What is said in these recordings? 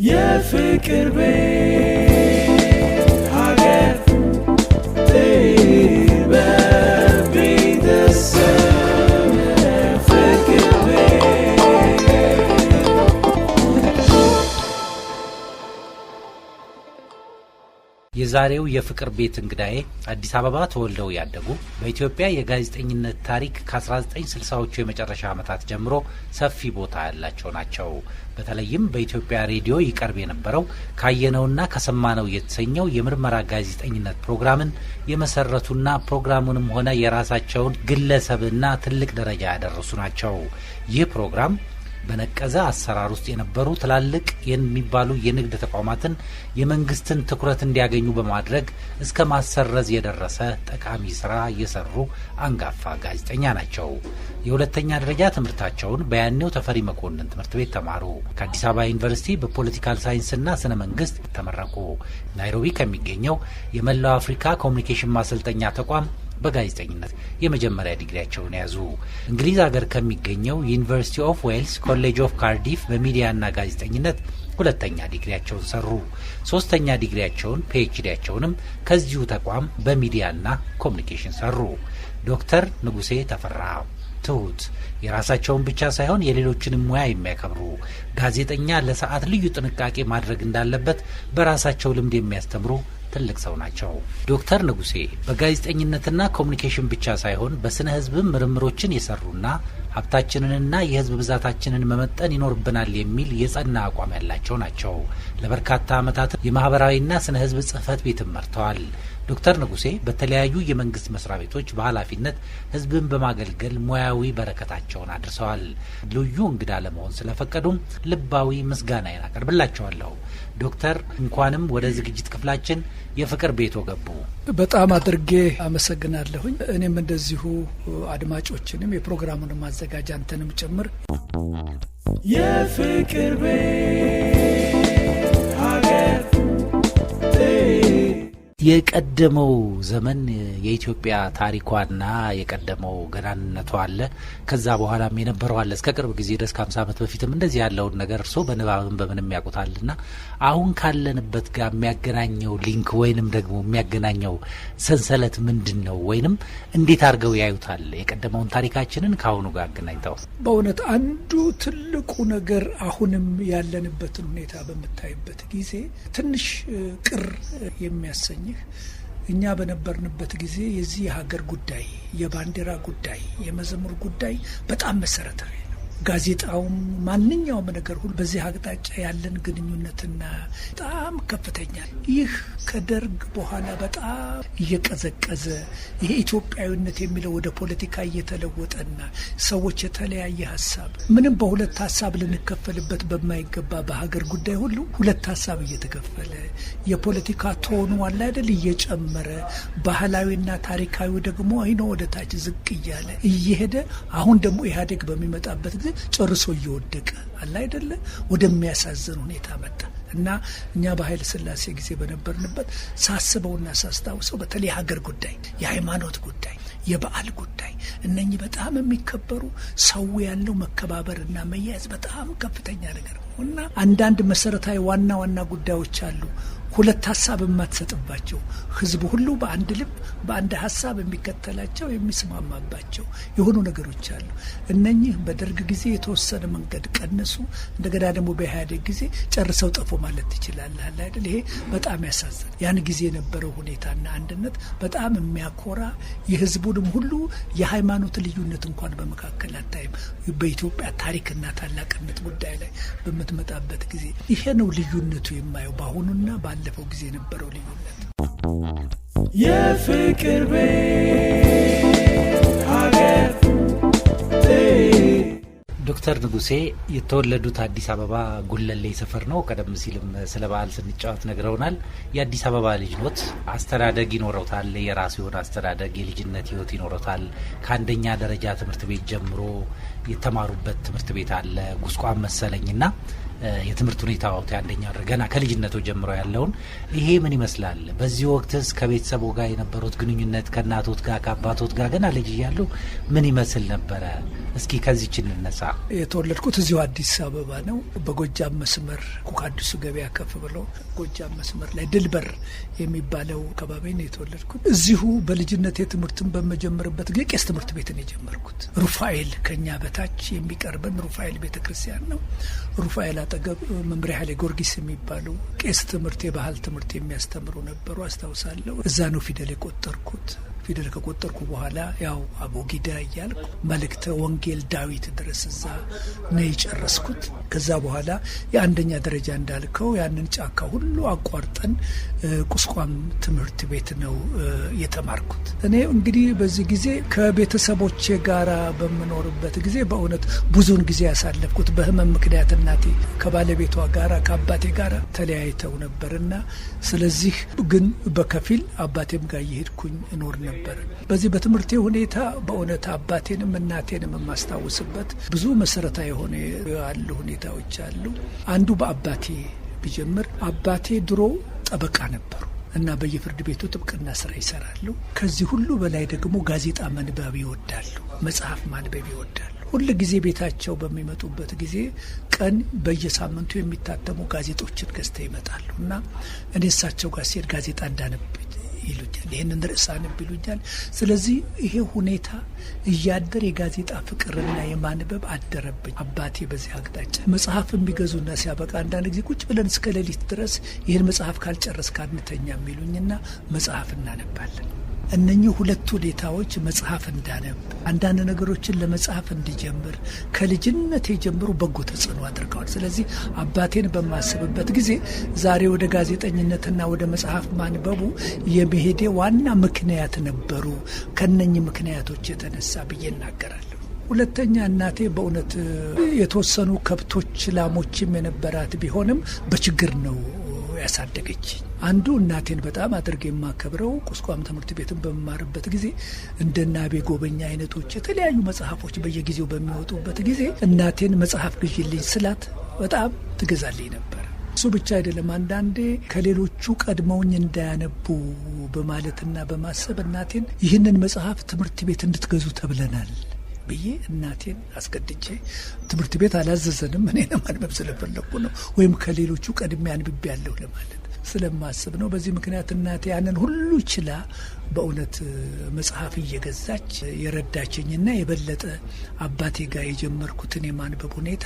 የፍቅር ቤት ሀገር በቤተሰብ ፍቅር ቤት። የዛሬው የፍቅር ቤት እንግዳዬ አዲስ አበባ ተወልደው ያደጉ በኢትዮጵያ የጋዜጠኝነት ታሪክ ከ1960ዎቹ የመጨረሻ ዓመታት ጀምሮ ሰፊ ቦታ ያላቸው ናቸው። በተለይም በኢትዮጵያ ሬዲዮ ይቀርብ የነበረው ካየነውና ከሰማነው የተሰኘው የምርመራ ጋዜጠኝነት ፕሮግራምን የመሰረቱና ፕሮግራሙንም ሆነ የራሳቸውን ግለሰብና ትልቅ ደረጃ ያደረሱ ናቸው። ይህ ፕሮግራም በነቀዘ አሰራር ውስጥ የነበሩ ትላልቅ የሚባሉ የንግድ ተቋማትን የመንግስትን ትኩረት እንዲያገኙ በማድረግ እስከ ማሰረዝ የደረሰ ጠቃሚ ስራ የሰሩ አንጋፋ ጋዜጠኛ ናቸው። የሁለተኛ ደረጃ ትምህርታቸውን በያኔው ተፈሪ መኮንን ትምህርት ቤት ተማሩ። ከአዲስ አበባ ዩኒቨርሲቲ በፖለቲካል ሳይንስና ስነ መንግስት ተመረቁ። ናይሮቢ ከሚገኘው የመላው አፍሪካ ኮሚኒኬሽን ማሰልጠኛ ተቋም በጋዜጠኝነት የመጀመሪያ ዲግሪያቸውን ያዙ። እንግሊዝ ሀገር ከሚገኘው ዩኒቨርሲቲ ኦፍ ዌልስ ኮሌጅ ኦፍ ካርዲፍ በሚዲያና ጋዜጠኝነት ሁለተኛ ዲግሪያቸውን ሰሩ። ሶስተኛ ዲግሪያቸውን ፒኤችዲያቸውንም ከዚሁ ተቋም በሚዲያና ኮሚኒኬሽን ሰሩ። ዶክተር ንጉሴ ተፈራ ትሁት፣ የራሳቸውን ብቻ ሳይሆን የሌሎችንም ሙያ የሚያከብሩ ጋዜጠኛ ለሰዓት ልዩ ጥንቃቄ ማድረግ እንዳለበት በራሳቸው ልምድ የሚያስተምሩ ትልቅ ሰው ናቸው። ዶክተር ንጉሴ በጋዜጠኝነትና ኮሚኒኬሽን ብቻ ሳይሆን በስነ ህዝብም ምርምሮችን የሰሩና ሀብታችንንና የህዝብ ብዛታችንን መመጠን ይኖርብናል የሚል የጸና አቋም ያላቸው ናቸው። ለበርካታ ዓመታት የማህበራዊና ስነ ህዝብ ጽህፈት ቤትን መርተዋል። ዶክተር ንጉሴ በተለያዩ የመንግስት መስሪያ ቤቶች በኃላፊነት ህዝብን በማገልገል ሙያዊ በረከታቸውን አድርሰዋል። ልዩ እንግዳ ለመሆን ስለፈቀዱም ልባዊ ምስጋናዬን አቀርብላቸዋለሁ። ዶክተር እንኳንም ወደ ዝግጅት ክፍላችን የፍቅር ቤቶ ገቡ። በጣም አድርጌ አመሰግናለሁኝ። እኔም እንደዚሁ አድማጮችንም የፕሮግራሙንም አዘጋጅ አንተንም ጭምር የፍቅር ቤት ሀገር የቀደመው ዘመን የኢትዮጵያ ታሪኳና የቀደመው ገናንነቷ አለ። ከዛ በኋላም የነበረው አለ። እስከ ቅርብ ጊዜ ድረስ ከ50 ዓመት በፊትም እንደዚህ ያለውን ነገር እርሶ በንባብም በምንም ያውቁታልና አሁን ካለንበት ጋር የሚያገናኘው ሊንክ ወይንም ደግሞ የሚያገናኘው ሰንሰለት ምንድን ነው? ወይንም እንዴት አድርገው ያዩታል የቀደመውን ታሪካችንን ከአሁኑ ጋር አገናኝተው? በእውነት አንዱ ትልቁ ነገር አሁንም ያለንበትን ሁኔታ በምታይበት ጊዜ ትንሽ ቅር የሚያሰኝህ እኛ በነበርንበት ጊዜ የዚህ የሀገር ጉዳይ፣ የባንዲራ ጉዳይ፣ የመዝሙር ጉዳይ በጣም መሰረታዊ ነው። ጋዜጣውም ማንኛውም ነገር ሁሉ በዚህ አቅጣጫ ያለን ግንኙነትና በጣም ከፍተኛ። ይህ ከደርግ በኋላ በጣም እየቀዘቀዘ ይሄ ኢትዮጵያዊነት የሚለው ወደ ፖለቲካ እየተለወጠና ሰዎች የተለያየ ሀሳብ ምንም በሁለት ሀሳብ ልንከፈልበት በማይገባ በሀገር ጉዳይ ሁሉ ሁለት ሀሳብ እየተከፈለ የፖለቲካ ቶኑ አለ አይደል እየጨመረ ባህላዊና ታሪካዊ ደግሞ አይኖ ወደ ታች ዝቅ እያለ እየሄደ አሁን ደግሞ ኢህአዴግ በሚመጣበት ጊዜ ጨርሶ እየወደቀ አለ አይደለ ወደሚያሳዝን ሁኔታ መጣ እና እኛ በኃይለ ሥላሴ ጊዜ በነበርንበት ሳስበውና ሳስታውሰው በተለይ ሀገር ጉዳይ፣ የሃይማኖት ጉዳይ፣ የበዓል ጉዳይ እነኚህ በጣም የሚከበሩ ሰው ያለው መከባበርና መያዝ በጣም ከፍተኛ ነገር ነው እና አንዳንድ መሰረታዊ ዋና ዋና ጉዳዮች አሉ ሁለት ሀሳብ የማትሰጥባቸው ህዝቡ ሁሉ በአንድ ልብ በአንድ ሀሳብ የሚከተላቸው የሚስማማባቸው የሆኑ ነገሮች አሉ። እነኚህ በደርግ ጊዜ የተወሰነ መንገድ ቀነሱ፣ እንደገና ደግሞ በኢህአዴግ ጊዜ ጨርሰው ጠፉ ማለት ትችላለህ አይደል? ይሄ በጣም ያሳዝን። ያን ጊዜ የነበረው ሁኔታና አንድነት በጣም የሚያኮራ የህዝቡንም ሁሉ የሃይማኖት ልዩነት እንኳን በመካከል አታይም። በኢትዮጵያ ታሪክና ታላቅነት ጉዳይ ላይ በምትመጣበት ጊዜ ይሄ ነው ልዩነቱ የማየው በአሁኑና ባለፈው ጊዜ የነበረው ልዩነት። የፍቅር ቤት ሀገር ዶክተር ንጉሴ የተወለዱት አዲስ አበባ ጉለሌ ሰፈር ነው። ቀደም ሲልም ስለ በዓል ስንጫወት ነግረውናል። የአዲስ አበባ ልጅ ኖት። አስተዳደግ ይኖረውታል። የራሱ የሆነ አስተዳደግ የልጅነት ህይወት ይኖረውታል። ከአንደኛ ደረጃ ትምህርት ቤት ጀምሮ የተማሩበት ትምህርት ቤት አለ ጉስቋም መሰለኝና የትምህርት ሁኔታው አንደኛ ገና ከልጅነቱ ጀምሮ ያለውን ይሄ ምን ይመስላል? በዚህ ወቅትስ ከቤተሰቡ ጋር የነበሩት ግንኙነት ከእናቶት ጋር ከአባቶት ጋር ገና ልጅ እያሉ ምን ይመስል ነበረ? እስኪ ከዚህች እንነሳ። የተወለድኩት እዚሁ አዲስ አበባ ነው። በጎጃም መስመር ከአዲሱ ገበያ ከፍ ብሎ ጎጃም መስመር ላይ ድልበር የሚባለው አካባቢ ነው የተወለድኩት። እዚሁ በልጅነት ትምህርትን በመጀመርበት ጊዜ ቄስ ትምህርት ቤትን የጀመርኩት ሩፋኤል፣ ከኛ በታች የሚቀርበን ሩፋኤል ቤተክርስቲያን ነው። ሩፋኤል አጠገብ መምሪያ ኃይሌ ጊዮርጊስ የሚባሉ ቄስ ትምህርት የባህል ትምህርት የሚያስተምሩ ነበሩ፣ አስታውሳለሁ። እዛ ነው ፊደል የቆጠርኩት። ፊደል ከቆጠርኩ በኋላ ያው አቦጊዳ እያልኩ መልእክተ ወንጌል ዳዊት ድረስ እዛ ነው የጨረስኩት። ከዛ በኋላ የአንደኛ ደረጃ እንዳልከው ያንን ጫካ ሁሉ አቋርጠን ቁስቋም ትምህርት ቤት ነው የተማርኩት። እኔ እንግዲህ በዚህ ጊዜ ከቤተሰቦቼ ጋራ በምኖርበት ጊዜ በእውነት ብዙውን ጊዜ ያሳለፍኩት በህመም ምክንያት እናቴ ከባለቤቷ ጋራ ከአባቴ ጋራ ተለያይተው ነበርና ስለዚህ ግን በከፊል አባቴም ጋር እየሄድኩኝ እኖር ነበር። በዚህ በትምህርቴ ሁኔታ በእውነት አባቴንም እናቴንም የማስታውስበት ብዙ መሰረታዊ የሆነ ያሉ ሁኔታዎች አሉ። አንዱ በአባቴ ቢጀምር አባቴ ድሮ ጠበቃ ነበሩ እና በየፍርድ ቤቱ ጥብቅና ስራ ይሰራሉ። ከዚህ ሁሉ በላይ ደግሞ ጋዜጣ መንባብ ይወዳሉ፣ መጽሐፍ ማንበብ ይወዳሉ። ሁሉ ጊዜ ቤታቸው በሚመጡበት ጊዜ ቀን በየሳምንቱ የሚታተሙ ጋዜጦችን ገዝተው ይመጣሉ እና እኔ እሳቸው ጋር ሲሄድ ጋዜጣ እንዳነብ ይሉኛል፣ ይህንን ርዕስ አንብ ይሉኛል። ስለዚህ ይሄ ሁኔታ እያደር የጋዜጣ ፍቅርና የማንበብ አደረብኝ። አባቴ በዚህ አቅጣጫ መጽሐፍ የሚገዙና ሲያበቃ አንዳንድ ጊዜ ቁጭ ብለን እስከ ሌሊት ድረስ ይህን መጽሐፍ ካልጨረስክ አንተኛ የሚሉኝና መጽሐፍ እናነባለን። እነኚህ ሁለት ሁኔታዎች መጽሐፍ እንዳነብ አንዳንድ ነገሮችን ለመጽሐፍ እንዲጀምር ከልጅነቴ ጀምሮ በጎ ተጽዕኖ አድርገዋል። ስለዚህ አባቴን በማስብበት ጊዜ ዛሬ ወደ ጋዜጠኝነትና ወደ መጽሐፍ ማንበቡ የመሄዴ ዋና ምክንያት ነበሩ። ከነኚህ ምክንያቶች የተነሳ ብዬ እናገራለሁ። ሁለተኛ እናቴ በእውነት የተወሰኑ ከብቶች ላሞችም የነበራት ቢሆንም በችግር ነው ያሳደገች። አንዱ እናቴን በጣም አድርጌ የማከብረው ቁስቋም ትምህርት ቤትን በመማርበት ጊዜ እንደና አቤ ጎበኛ አይነቶች የተለያዩ መጽሐፎች በየጊዜው በሚወጡበት ጊዜ እናቴን መጽሐፍ ግዢልኝ ስላት በጣም ትገዛልኝ ነበር። እሱ ብቻ አይደለም፣ አንዳንዴ ከሌሎቹ ቀድመውኝ እንዳያነቡ በማለትና በማሰብ እናቴን ይህንን መጽሐፍ ትምህርት ቤት እንድትገዙ ተብለናል ብዬ እናቴን አስገድጄ ትምህርት ቤት አላዘዘንም። እኔን ማንበብ ስለፈለኩ ነው፣ ወይም ከሌሎቹ ቀድሜ አንብቤ ያለሁ ለማለት ስለማስብ ነው። በዚህ ምክንያት እናቴ ያንን ሁሉ ችላ በእውነት መጽሐፍ እየገዛች የረዳችኝና የበለጠ አባቴ ጋር የጀመርኩትን የማንበብ ሁኔታ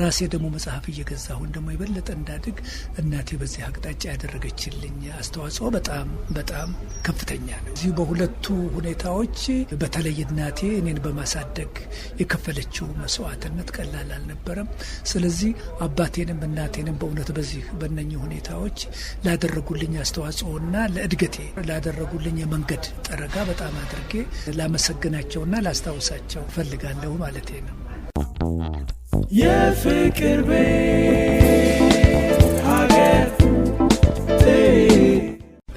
ራሴ ደግሞ መጽሐፍ እየገዛሁን ደግሞ የበለጠ እንዳድግ እናቴ በዚህ አቅጣጫ ያደረገችልኝ አስተዋጽኦ በጣም በጣም ከፍተኛ ነው። እዚህ በሁለቱ ሁኔታዎች በተለይ እናቴ እኔን በማሳደግ የከፈለችው መስዋዕትነት ቀላል አልነበረም። ስለዚህ አባቴንም እናቴንም በእውነት በዚህ በእነኚህ ሁኔታዎች ላደረጉልኝ አስተዋጽኦና ለእድገቴ ላደረጉልኝ የመንገድ ጠረጋ በጣም አድርጌ ላመሰግናቸውና ላስታውሳቸው ፈልጋለሁ ማለቴ ነው። የፍቅር ቤት ሀገር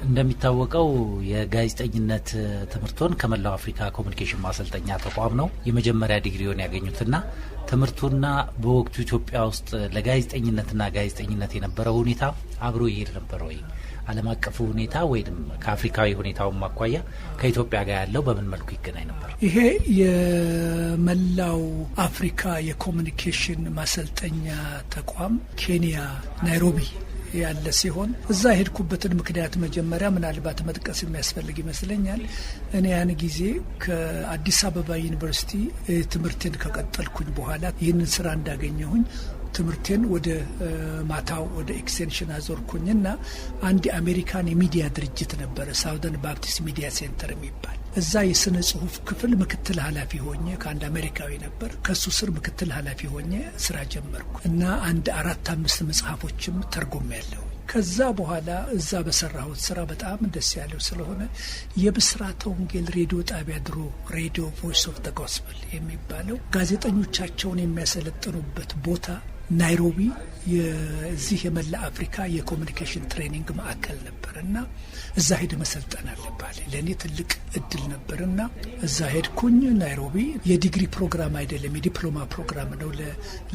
እንደሚታወቀው የጋዜጠኝነት ትምህርቶን ከመላው አፍሪካ ኮሚኒኬሽን ማሰልጠኛ ተቋም ነው የመጀመሪያ ዲግሪውን ያገኙትና ትምህርቱና በወቅቱ ኢትዮጵያ ውስጥ ለጋዜጠኝነትና ጋዜጠኝነት የነበረው ሁኔታ አብሮ ይሄድ ነበር ወይ? ዓለም አቀፉ ሁኔታ ወይም ከአፍሪካዊ ሁኔታውን ማኳያ ከኢትዮጵያ ጋር ያለው በምን መልኩ ይገናኝ ነበር? ይሄ የመላው አፍሪካ የኮሚኒኬሽን ማሰልጠኛ ተቋም ኬንያ ናይሮቢ ያለ ሲሆን እዛ ሄድኩበትን ምክንያት መጀመሪያ ምናልባት መጥቀስ የሚያስፈልግ ይመስለኛል። እኔ ያን ጊዜ ከአዲስ አበባ ዩኒቨርሲቲ ትምህርቴን ከቀጠልኩኝ በኋላ ይህንን ስራ እንዳገኘሁኝ ትምህርቴን ወደ ማታው ወደ ኤክስቴንሽን አዞርኩኝና አንድ የአሜሪካን የሚዲያ ድርጅት ነበረ፣ ሳውዘርን ባፕቲስት ሚዲያ ሴንተር የሚባል እዛ የስነ ጽሁፍ ክፍል ምክትል ኃላፊ ሆኜ ከአንድ አሜሪካዊ ነበር ከሱ ስር ምክትል ኃላፊ ሆኜ ስራ ጀመርኩ እና አንድ 4-5 መጽሐፎችም ተርጎም ያለው። ከዛ በኋላ እዛ በሰራሁት ስራ በጣም ደስ ያለው ስለሆነ የብስራተ ወንጌል ሬዲዮ ጣቢያ ድሮ ሬዲዮ ቮይስ ኦፍ ዘ ጎስፐል የሚባለው ጋዜጠኞቻቸውን የሚያሰለጥኑበት ቦታ ናይሮቢ የዚህ የመላ አፍሪካ የኮሚኒኬሽን ትሬኒንግ ማዕከል ነበርና እዛ ሄደ መሰልጠን አለባለ። ለእኔ ትልቅ እድል ነበርና እዛ ሄድኩኝ። ናይሮቢ የዲግሪ ፕሮግራም አይደለም፣ የዲፕሎማ ፕሮግራም ነው።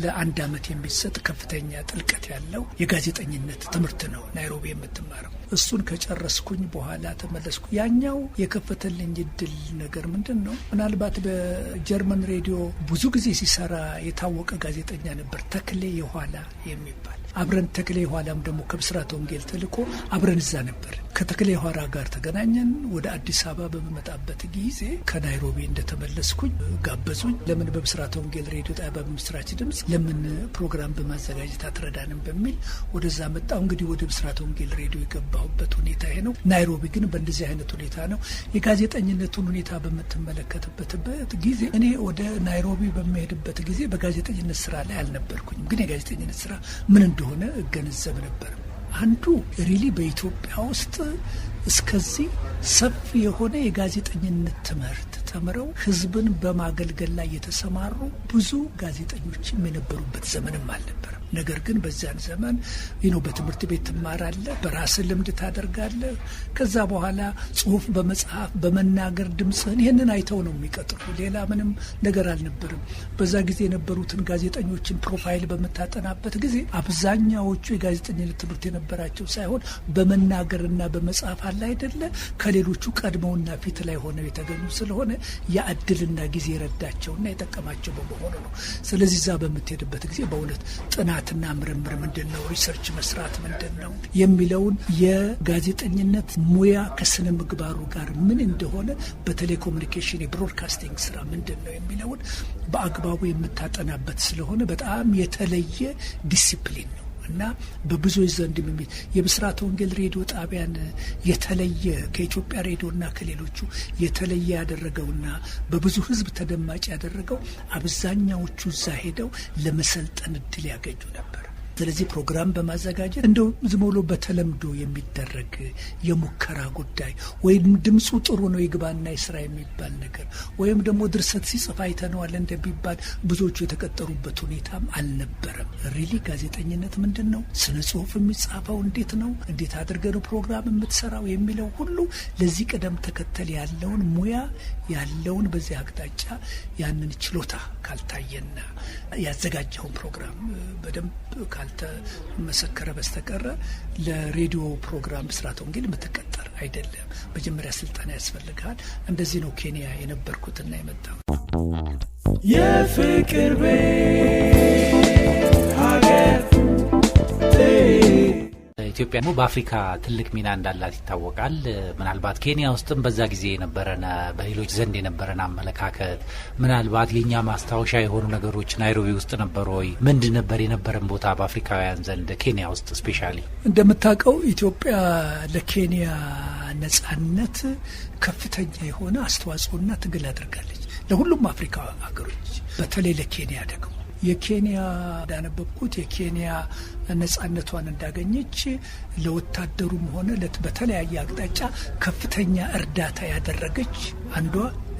ለአንድ አመት የሚሰጥ ከፍተኛ ጥልቀት ያለው የጋዜጠኝነት ትምህርት ነው ናይሮቢ የምትማረው። እሱን ከጨረስኩኝ በኋላ ተመለስኩ። ያኛው የከፈተልኝ እድል ነገር ምንድን ነው? ምናልባት በጀርመን ሬዲዮ ብዙ ጊዜ ሲሰራ የታወቀ ጋዜጠኛ ነበር ተክሌ የኋላ የሚባል። አብረን ተክሌ የኋላም ደግሞ ከብስራት ወንጌል ተልኮ አብረን እዛ ነበር። ከተክሌ የኋላ ጋር ተገናኘን። ወደ አዲስ አበባ በመጣበት ጊዜ ከናይሮቢ እንደተመለስኩኝ ጋበዙኝ። ለምን በብስራት ወንጌል ሬዲዮ ጣቢያ በምስራች ድምጽ ለምን ፕሮግራም በማዘጋጀት አትረዳንም በሚል ወደዛ መጣሁ። እንግዲህ ወደ ብስራት ወንጌል ሬዲዮ የገባሁበት ሁኔታ ይሄ ነው። ናይሮቢ ግን በእንደዚህ አይነት ሁኔታ ነው። የጋዜጠኝነቱን ሁኔታ በምትመለከትበት ጊዜ እኔ ወደ ናይሮቢ በሚሄድበት ጊዜ በጋዜጠኝነት ስራ ላይ አልነበርኩኝም። ግን የጋዜጠኝነት ስራ ምን እንደሆነ እገነዘብ ነበር። አንዱ ሪሊ በኢትዮጵያ ውስጥ እስከዚህ ሰፊ የሆነ የጋዜጠኝነት ትምህርት ተምረው ህዝብን በማገልገል ላይ የተሰማሩ ብዙ ጋዜጠኞችም የነበሩበት ዘመንም አልነበረም። ነገር ግን በዚያን ዘመን በትምህርት ቤት ትማራለህ፣ በራስ ልምድ ታደርጋለህ። ከዛ በኋላ ጽሁፍ በመጽሐፍ በመናገር ድምጽህን ይህንን አይተው ነው የሚቀጥሩ። ሌላ ምንም ነገር አልነበርም። በዛ ጊዜ የነበሩትን ጋዜጠኞችን ፕሮፋይል በምታጠናበት ጊዜ አብዛኛዎቹ የጋዜጠኝነት ትምህርት የነበራቸው ሳይሆን በመናገርና በመጽሐፍ አለ አይደለ ከሌሎቹ ቀድመውና ፊት ላይ ሆነው የተገኙ ስለሆነ የእድልና ጊዜ ረዳቸውና የጠቀማቸው በመሆኑ ነው። ስለዚህ እዛ በምትሄድበት ጊዜ በእውነት ጥናትና ምርምር ምንድነው፣ ሪሰርች መስራት ምንድነው የሚለውን የጋዜጠኝነት ሙያ ከስነ ምግባሩ ጋር ምን እንደሆነ፣ በቴሌኮሙኒኬሽን የብሮድካስቲንግ ስራ ምንድነው የሚለውን በአግባቡ የምታጠናበት ስለሆነ በጣም የተለየ ዲሲፕሊን ነው እና በብዙዎች ዘንድ የብስራት ወንጌል ሬዲዮ ጣቢያን የተለየ ከኢትዮጵያ ሬዲዮና ከሌሎቹ የተለየ ያደረገውና በብዙ ህዝብ ተደማጭ ያደረገው አብዛኛዎቹ እዛ ሄደው ለመሰልጠን እድል ያገኙ ነበር። ስለዚህ ፕሮግራም በማዘጋጀት እንደው ዝም ብሎ በተለምዶ የሚደረግ የሙከራ ጉዳይ ወይም ድምፁ ጥሩ ነው ይግባና ይስራ የሚባል ነገር ወይም ደግሞ ድርሰት ሲጽፍ አይተነዋል እንደሚባል ብዙዎቹ የተቀጠሩበት ሁኔታም አልነበረም። ሪሊ ጋዜጠኝነት ምንድን ነው፣ ስነ ጽሁፍ የሚጻፈው እንዴት ነው፣ እንዴት አድርገህ ነው ፕሮግራም የምትሰራው የሚለው ሁሉ ለዚህ ቅደም ተከተል ያለውን ሙያ ያለውን በዚህ አቅጣጫ ያንን ችሎታ ካልታየና ያዘጋጀውን ፕሮግራም በደንብ ካልተመሰከረ በስተቀረ ለሬዲዮ ፕሮግራም ብስራት ወንጌል የምትቀጠር አይደለም። መጀመሪያ ስልጠና ያስፈልጋል። እንደዚህ ነው ኬንያ የነበርኩትና የመጣው። የፍቅር ቤት ሀገር ኢትዮጵያ ደግሞ በአፍሪካ ትልቅ ሚና እንዳላት ይታወቃል። ምናልባት ኬንያ ውስጥም በዛ ጊዜ የነበረን በሌሎች ዘንድ የነበረን አመለካከት ምናልባት የኛ ማስታወሻ የሆኑ ነገሮች ናይሮቢ ውስጥ ነበሩ ወይ? ምንድን ነበር የነበረን ቦታ በአፍሪካውያን ዘንድ ኬንያ ውስጥ ስፔሻሊ? እንደምታውቀው ኢትዮጵያ ለኬንያ ነጻነት ከፍተኛ የሆነ አስተዋጽኦና ትግል አድርጋለች። ለሁሉም አፍሪካ ሀገሮች፣ በተለይ ለኬንያ ደግሞ የኬንያ እንዳነበብኩት የኬንያ ነጻነቷን እንዳገኘች ለወታደሩም ሆነ በተለያየ አቅጣጫ ከፍተኛ እርዳታ ያደረገች አንዷ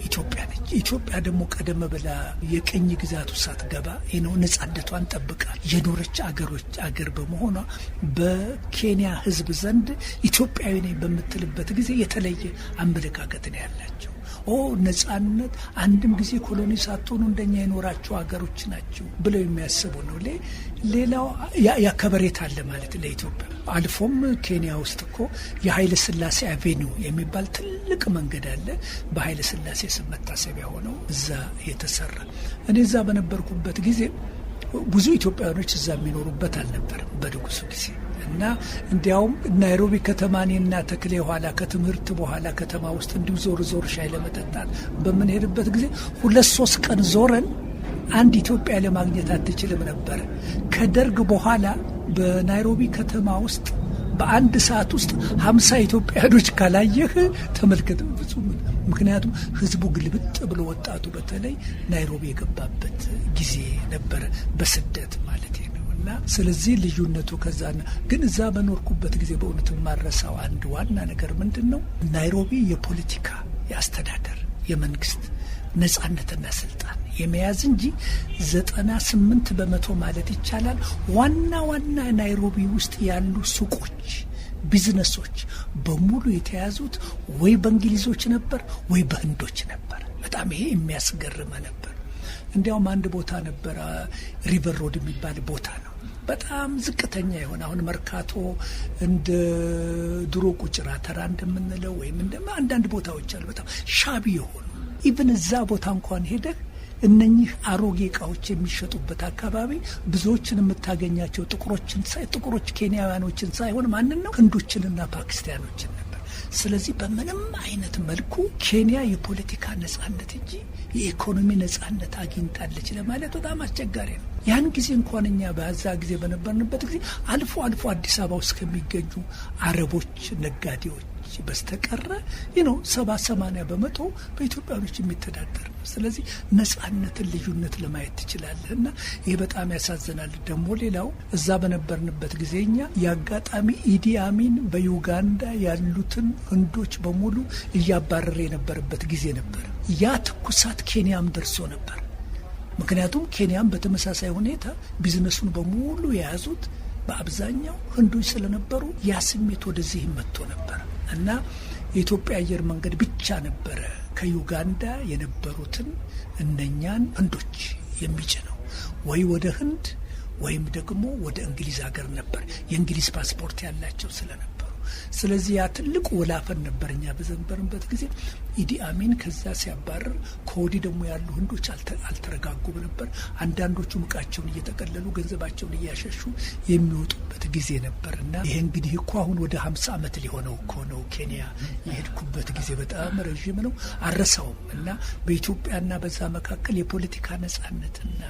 ኢትዮጵያ ነች። ኢትዮጵያ ደግሞ ቀደም ብላ የቅኝ ግዛቱ ሳትገባ ነጻነቷን ጠብቃ የኖረች አገር በመሆኗ በኬንያ ሕዝብ ዘንድ ኢትዮጵያዊ ነኝ በምትልበት ጊዜ የተለየ አመለካከት ነው ያላቸው። ነጻነት አንድም ጊዜ ኮሎኒ ሳትሆኑ እንደኛ የኖራቸው ሀገሮች ናቸው ብለው የሚያስቡ ነው። ሌላው ያከበሬታ አለ ማለት ለኢትዮጵያ። አልፎም ኬንያ ውስጥ እኮ የኃይለ ሥላሴ አቬኒው የሚባል ትልቅ መንገድ አለ። በኃይለ ሥላሴ ስም መታሰቢያ ሆነው እዛ የተሰራ። እኔ እዛ በነበርኩበት ጊዜ ብዙ ኢትዮጵያውያኖች እዛ የሚኖሩበት አልነበረም በንጉሱ ጊዜ እና እንዲያውም ናይሮቢ ከተማኔና ተክሌ ኋላ ከትምህርት በኋላ ከተማ ውስጥ እንዲሁ ዞር ሻይ ለመጠጣት በምንሄድበት ጊዜ 2-3 ቀን ዞረን አንድ ኢትዮጵያ ለማግኘት አትችልም ነበር። ከደርግ በኋላ በናይሮቢ ከተማ ውስጥ በአንድ ሰዓት ውስጥ 50 ኢትዮጵያኖች ካላየህ ተመልከት። ምክንያቱም ህዝቡ ግልብጥ ብሎ ወጣቱ በተለይ ናይሮቢ የገባበት ጊዜ ነበረ፣ በስደት ማለት ነው። እና ስለዚህ ልዩነቱ ከዛና ግን እዛ በኖርኩበት ጊዜ በእውነት ማረሳው አንድ ዋና ነገር ምንድን ነው፣ ናይሮቢ የፖለቲካ የአስተዳደር የመንግስት ነጻነትና ስልጣን የመያዝ እንጂ 98% ማለት ይቻላል ዋና ዋና ናይሮቢ ውስጥ ያሉ ሱቆች፣ ቢዝነሶች በሙሉ የተያዙት ወይ በእንግሊዞች ነበር ወይ በህንዶች ነበር። በጣም ይሄ የሚያስገርም ነበር። እንዲያውም አንድ ቦታ ነበር፣ ሪቨር ሮድ የሚባል ቦታ ነው። በጣም ዝቅተኛ የሆነ አሁን መርካቶ እንደ ድሮ ቁጭራ ተራ እንደምንለው ወይም አንዳንድ ቦታዎች አሉ በጣም ሻቢ የሆኑ ኢቭን እዛ ቦታ እንኳን ሄደህ እነኚህ አሮጌ እቃዎች የሚሸጡበት አካባቢ ብዙዎችን የምታገኛቸው ጥቁሮች ኬንያውያኖችን ሳይሆን ማንን ነው? ህንዶችንና ፓኪስታኖችን ነበር። ስለዚህ በምንም አይነት መልኩ ኬንያ የፖለቲካ ነጻነት እንጂ የኢኮኖሚ ነጻነት አግኝታለች ለማለት በጣም አስቸጋሪ ነው። ያን ጊዜ እንኳን እኛ በዛ ጊዜ በነበርንበት ጊዜ አልፎ አልፎ አዲስ አበባ ውስጥ ከሚገኙ አረቦች ነጋዴዎች በስተቀረ 70-80% በኢትዮጵያኖች የሚተዳደር ነው። ስለዚህ ነጻነትን፣ ልዩነት ለማየት ትችላለህ እና ይሄ በጣም ያሳዝናል። ደግሞ ሌላው እዛ በነበርንበት ጊዜ እኛ የአጋጣሚ ኢዲ አሚን በዩጋንዳ ያሉትን ህንዶች በሙሉ እያባረረ የነበረበት ጊዜ ነበር። ያ ትኩሳት ኬንያም ደርሶ ነበር። ምክንያቱም ኬንያም በተመሳሳይ ሁኔታ ቢዝነሱን በሙሉ የያዙት በአብዛኛው ህንዶች ስለነበሩ ያ ስሜት ወደዚህ መጥቶ ነበር እና የኢትዮጵያ አየር መንገድ ብቻ ነበረ ከዩጋንዳ የነበሩትን እነኛን ህንዶች የሚጭነው ወይ ወደ ህንድ ወይም ደግሞ ወደ እንግሊዝ ሀገር ነበር፣ የእንግሊዝ ፓስፖርት ያላቸው ስለነበሩ። ስለዚህ ያ ትልቁ ወላፈን ነበር። እኛ በዘንበርንበት ጊዜ ኢዲ አሚን ከዛ ሲያባረር ከወዲህ ደግሞ ያሉ ህንዶች አልተረጋጉም ነበር። አንዳንዶቹ እቃቸውን እየጠቀለሉ ገንዘባቸውን እያሸሹ የሚወጡበት ጊዜ ነበር እና ይሄ እንግዲህ እኮ አሁን ወደ 50 ዓመት ሊሆነው እኮ ነው። ኬንያ የሄድኩበት ጊዜ በጣም ረዥም ነው፣ አረሳውም። እና በኢትዮጵያና በዛ መካከል የፖለቲካ ነጻነትና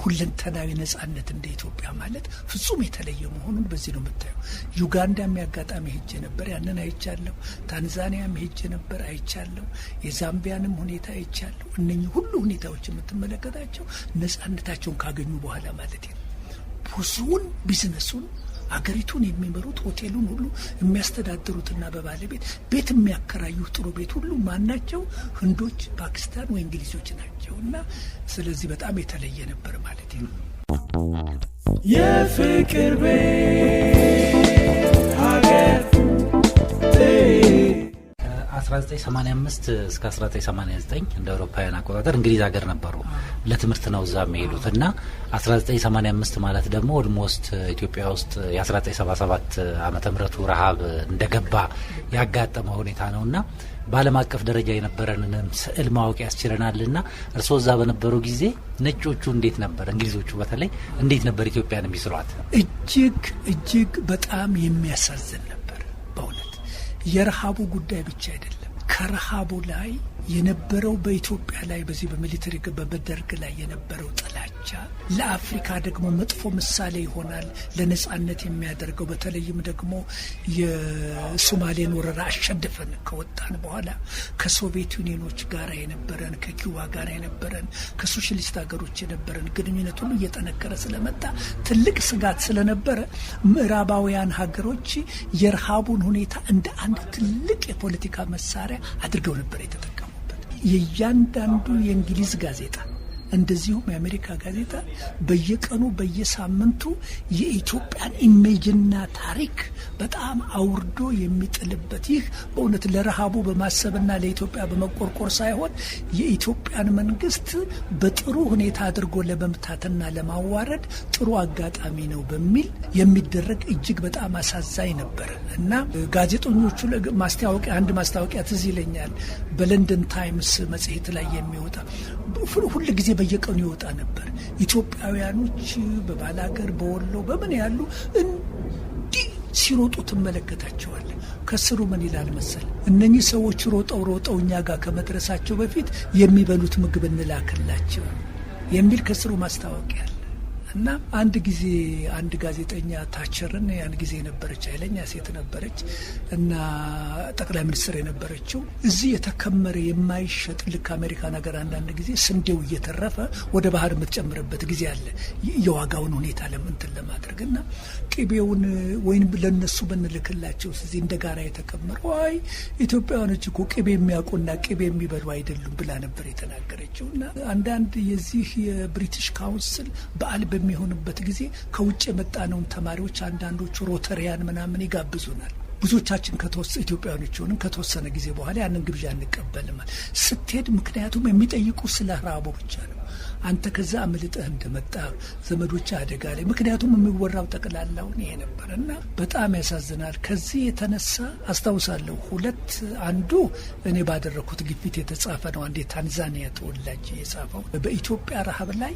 ሁለንተናዊ ነጻነት እንደ ኢትዮጵያ ማለት ፍጹም የተለየ መሆኑን በዚህ ነው የምታየው። ዩጋንዳ የሚያጋጣሚ ሄጄ ነበር፣ ያንን አይቻለሁ። ታንዛኒያም ሄጄ ነበር፣ አይቻለሁ። የዛምቢያንም ሁኔታ አይቻለሁ። እነኚህ ሁሉ ሁኔታዎች የምትመለከታቸው ነጻነታቸውን ካገኙ በኋላ ማለት ነው። ብዙውን ቢዝነሱን አገሪቱን የሚመሩት ሆቴሉን ሁሉ የሚያስተዳድሩትና በባለቤት ቤት የሚያከራዩት ጥሩ ቤት ሁሉ ማናቸው? ህንዶች፣ ፓኪስታን ወይ እንግሊዞች ናቸው። እና ስለዚህ በጣም የተለየ ነበር ማለት ነው። የፍቅር ቤት ሀገር 1985 እስከ 1989 እንደ አውሮፓውያን አቆጣጠር እንግሊዝ ሀገር ነበሩ። ለትምህርት ነው እዛ የሚሄዱት እና 1985 ማለት ደግሞ ኦልሞስት ኢትዮጵያ ውስጥ የ1977 ዓመተ ምህረቱ ረሃብ እንደገባ ያጋጠመ ሁኔታ ነውና በዓለም አቀፍ ደረጃ የነበረንን ስዕል ማወቅ ያስችለናልና እርስዎ እዛ በነበሩ ጊዜ ነጮቹ እንዴት ነበር፣ እንግሊዞቹ በተለይ እንዴት ነበር ኢትዮጵያን የሚስሏት? እጅግ በጣም የሚያሳዝን ነበር በእውነት። የረሃቡ ጉዳይ ብቻ አይደለም። ከረሃቡ ላይ የነበረው በኢትዮጵያ ላይ በዚህ በሚሊተሪ በደርግ ላይ የነበረው ጥላቻ ለአፍሪካ ደግሞ መጥፎ ምሳሌ ይሆናል ለነጻነት የሚያደርገው። በተለይም ደግሞ የሶማሌን ወረራ አሸንፈን ከወጣን በኋላ ከሶቪየት ዩኒየኖች ጋር የነበረን፣ ከኪዩባ ጋር የነበረን፣ ከሶሻሊስት ሀገሮች የነበረን ግንኙነት ሁሉ እየጠነከረ ስለመጣ ትልቅ ስጋት ስለነበረ ምዕራባውያን ሀገሮች የረሃቡን ሁኔታ እንደ አንድ ትልቅ የፖለቲካ መሳሪያ አድርገው ነበር የተጠቀሙ። የእያንዳንዱ የእንግሊዝ ጋዜጣ እንደዚሁም የአሜሪካ ጋዜጣ በየቀኑ በየሳምንቱ የኢትዮጵያን ኢሜጅና ታሪክ በጣም አውርዶ የሚጥልበት፣ ይህ በእውነት ለረሃቡ በማሰብና ለኢትዮጵያ በመቆርቆር ሳይሆን የኢትዮጵያን መንግስት በጥሩ ሁኔታ አድርጎ ለመምታትና ለማዋረድ ጥሩ አጋጣሚ ነው በሚል የሚደረግ እጅግ በጣም አሳዛኝ ነበር እና ጋዜጠኞቹ አንድ ማስታወቂያ ትዝ ይለኛል። በለንደን ታይምስ መጽሔት ላይ የሚወጣ ሁል ጊዜ በየቀኑ ይወጣ ነበር። ኢትዮጵያውያኖች በባላገር በወሎ በምን ያሉ እንዲህ ሲሮጡ ትመለከታቸዋለህ። ከስሩ ምን ይላል መሰል? እነኚህ ሰዎች ሮጠው እኛ ጋር ከመድረሳቸው በፊት የሚበሉት ምግብ እንላክላቸው የሚል ከስሩ ማስታወቂያ አለ እና አንድ ጊዜ አንድ ጋዜጠኛ ታቸርን ያን ጊዜ የነበረች ኃይለኛ ሴት ነበረች እና ጠቅላይ ሚኒስትር የነበረችው እዚህ የተከመረ የማይሸጥ ልክ አሜሪካ ነገር አንዳንድ ጊዜ ስንዴው እየተረፈ ወደ ባህር የምትጨምርበት ጊዜ አለ የዋጋውን ሁኔታ ለምንትን ለማድረግና ቅቤውን ወይም ለነሱ ብንልክላቸው እዚህ እንደ ጋራ የተከመረው አይ ኢትዮጵያውያኖች እኮ ቅቤ የሚያውቁና ቅቤ የሚበሉ አይደሉም ብላ ነበር የተናገረችውና አንዳንድ የዚህ የብሪቲሽ ካውንስል በዓል በሚሆንበት ጊዜ ከውጭ የመጣነውን ተማሪዎች አንዳንዶቹ ሮተሪያን ምናምን ይጋብዙናል። ብዙዎቻችን ኢትዮጵያውያኖች ሆነን ከተወሰነ ጊዜ በኋላ ያንን ግብዣ እንቀበልም ስትሄድ ምክንያቱም የሚጠይቁ ስለ ራቦ ብቻ ነው። አንተ ከዛ አምልጠህ እንደመጣ ዘመዶች አደጋ ላይ ምክንያቱም የሚወራው ጠቅላላውን ይሄ ነበርና በጣም ያሳዝናል። ከዚህ የተነሳ አስታውሳለሁ አንዱ እኔ ባደረኩት ግፊት የተጻፈ ነው። አንዴ ታንዛኒያ ተወላጅ የጻፈው በኢትዮጵያ ረሃብ ላይ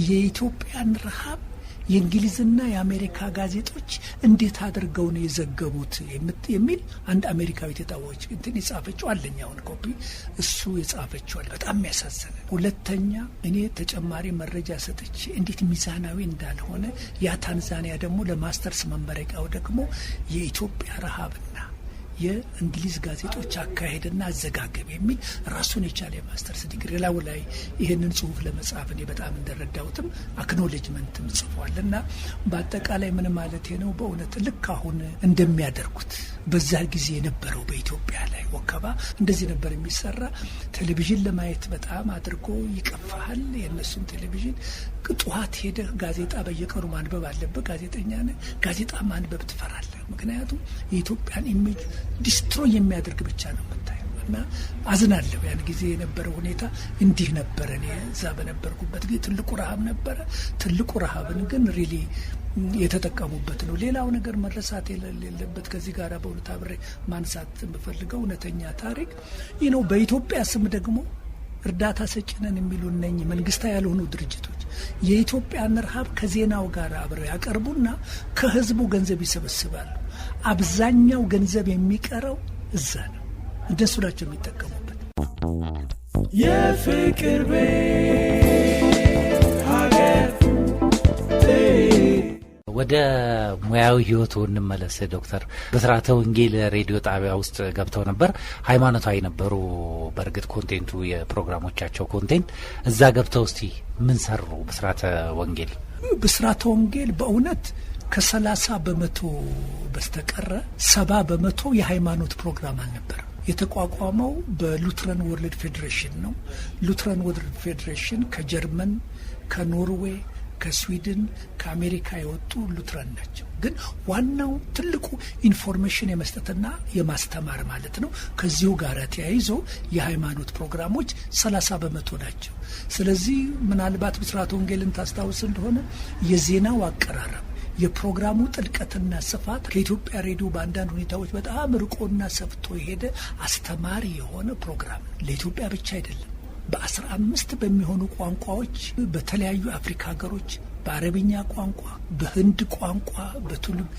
የኢትዮጵያን ረሃብ የእንግሊዝና የአሜሪካ ጋዜጦች እንዴት አድርገው ነው የዘገቡት የሚል አንድ አሜሪካዊት የታወቀች እንትን የጻፈችው አለኛውን ኮፒ እሱ የጻፈችው በጣም ያሳዝናል። ሁለተኛ እኔ ተጨማሪ መረጃ ሰጥቼ እንዴት ሚዛናዊ እንዳልሆነ ያ ታንዛኒያ ደግሞ ለማስተርስ መመረቂያው ደግሞ የኢትዮጵያ ረሃብና የእንግሊዝ ጋዜጦች አካሄድና አዘጋገብ የሚል ራሱን የቻለ የማስተርስ ዲግሪ ላው ላይ ይህንን ጽሁፍ ለመጻፍ እኔ በጣም እንደረዳሁትም አክኖሌጅመንትም ጽፏልና በአጠቃላይ ምን ማለት ነው በእውነት ልክ አሁን እንደሚያደርጉት በዛ ጊዜ የነበረው በኢትዮጵያ ላይ ወከባ እንደዚህ ነበር የሚሰራ። ቴሌቪዥን ለማየት በጣም አድርጎ ይቀፋል። የነሱን ቴሌቪዥን ጠዋት ሄደህ ጋዜጣ በየቀኑ ማንበብ አለበት። ጋዜጠኛ ነህ፣ ጋዜጣ ማንበብ ትፈራለህ። ምክንያቱም የኢትዮጵያን ኢሜጅ ዲስትሮይ የሚያደርግ ብቻ ነው የምታየው። እና አዝናለሁ። ያን ጊዜ የነበረው ሁኔታ እንዲህ ነበረ። እኔ እዛ በነበርኩበት ጊዜ ትልቁ ረሃብ ነበረ። ትልቁ ረሃብን ግን ሪሊ የተጠቀሙበት ነው። ሌላው ነገር መረሳት የሌለበት ከዚህ ጋር በእውነት አብሬ ማንሳት የምፈልገው እውነተኛ ታሪክ ይህ ነው። በኢትዮጵያ ስም ደግሞ እርዳታ ሰጭነን የሚሉ እነኚህ መንግስታዊ ያልሆኑ ድርጅቶች የኢትዮጵያን ረሃብ ከዜናው ጋር አብረው ያቀርቡና ከህዝቡ ገንዘብ ይሰበስባሉ። አብዛኛው ገንዘብ የሚቀረው እዛ ነው። እንደሱ ናቸው የሚጠቀሙበት። የፍቅር ቤት ሀገር ወደ ሙያዊ ህይወቱ እንመለስ። ዶክተር ብስራተ ወንጌል ሬዲዮ ጣቢያ ውስጥ ገብተው ነበር። ሃይማኖታዊ ነበሩ። በእርግጥ ኮንቴንቱ የፕሮግራሞቻቸው ኮንቴንት እዛ ገብተው እስቲ ምን ሰሩ? ብስራተ ወንጌል በእውነት ከ30% በስተቀረ 70% የሃይማኖት ፕሮግራም አልነበረ። የተቋቋመው በሉትራን ወርልድ ፌዴሬሽን ነው። ሉትራን ወርልድ ፌዴሬሽን ከጀርመን፣ ከኖርዌይ፣ ከስዊድን፣ ከአሜሪካ የወጡ ሉትራን ናቸው። ግን ዋናው ትልቁ ኢንፎርሜሽን የመስጠትና የማስተማር ማለት ነው። ከዚሁ ጋር ተያይዞ የሃይማኖት ፕሮግራሞች 30% ናቸው። ስለዚህ ምናልባት ብስራተ ወንጌልን ታስታውስ እንደሆነ የዜናው አቀራረብ የፕሮግራሙ ጥልቀትና ስፋት ከኢትዮጵያ ሬዲዮ በአንዳንድ ሁኔታዎች በጣም ርቆና ሰፍቶ የሄደ አስተማሪ የሆነ ፕሮግራም ነው። ለኢትዮጵያ ብቻ አይደለም። በ15 በሚሆኑ ቋንቋዎች በተለያዩ አፍሪካ ሀገሮች በአረብኛ ቋንቋ፣ በህንድ ቋንቋ፣ በቱሉም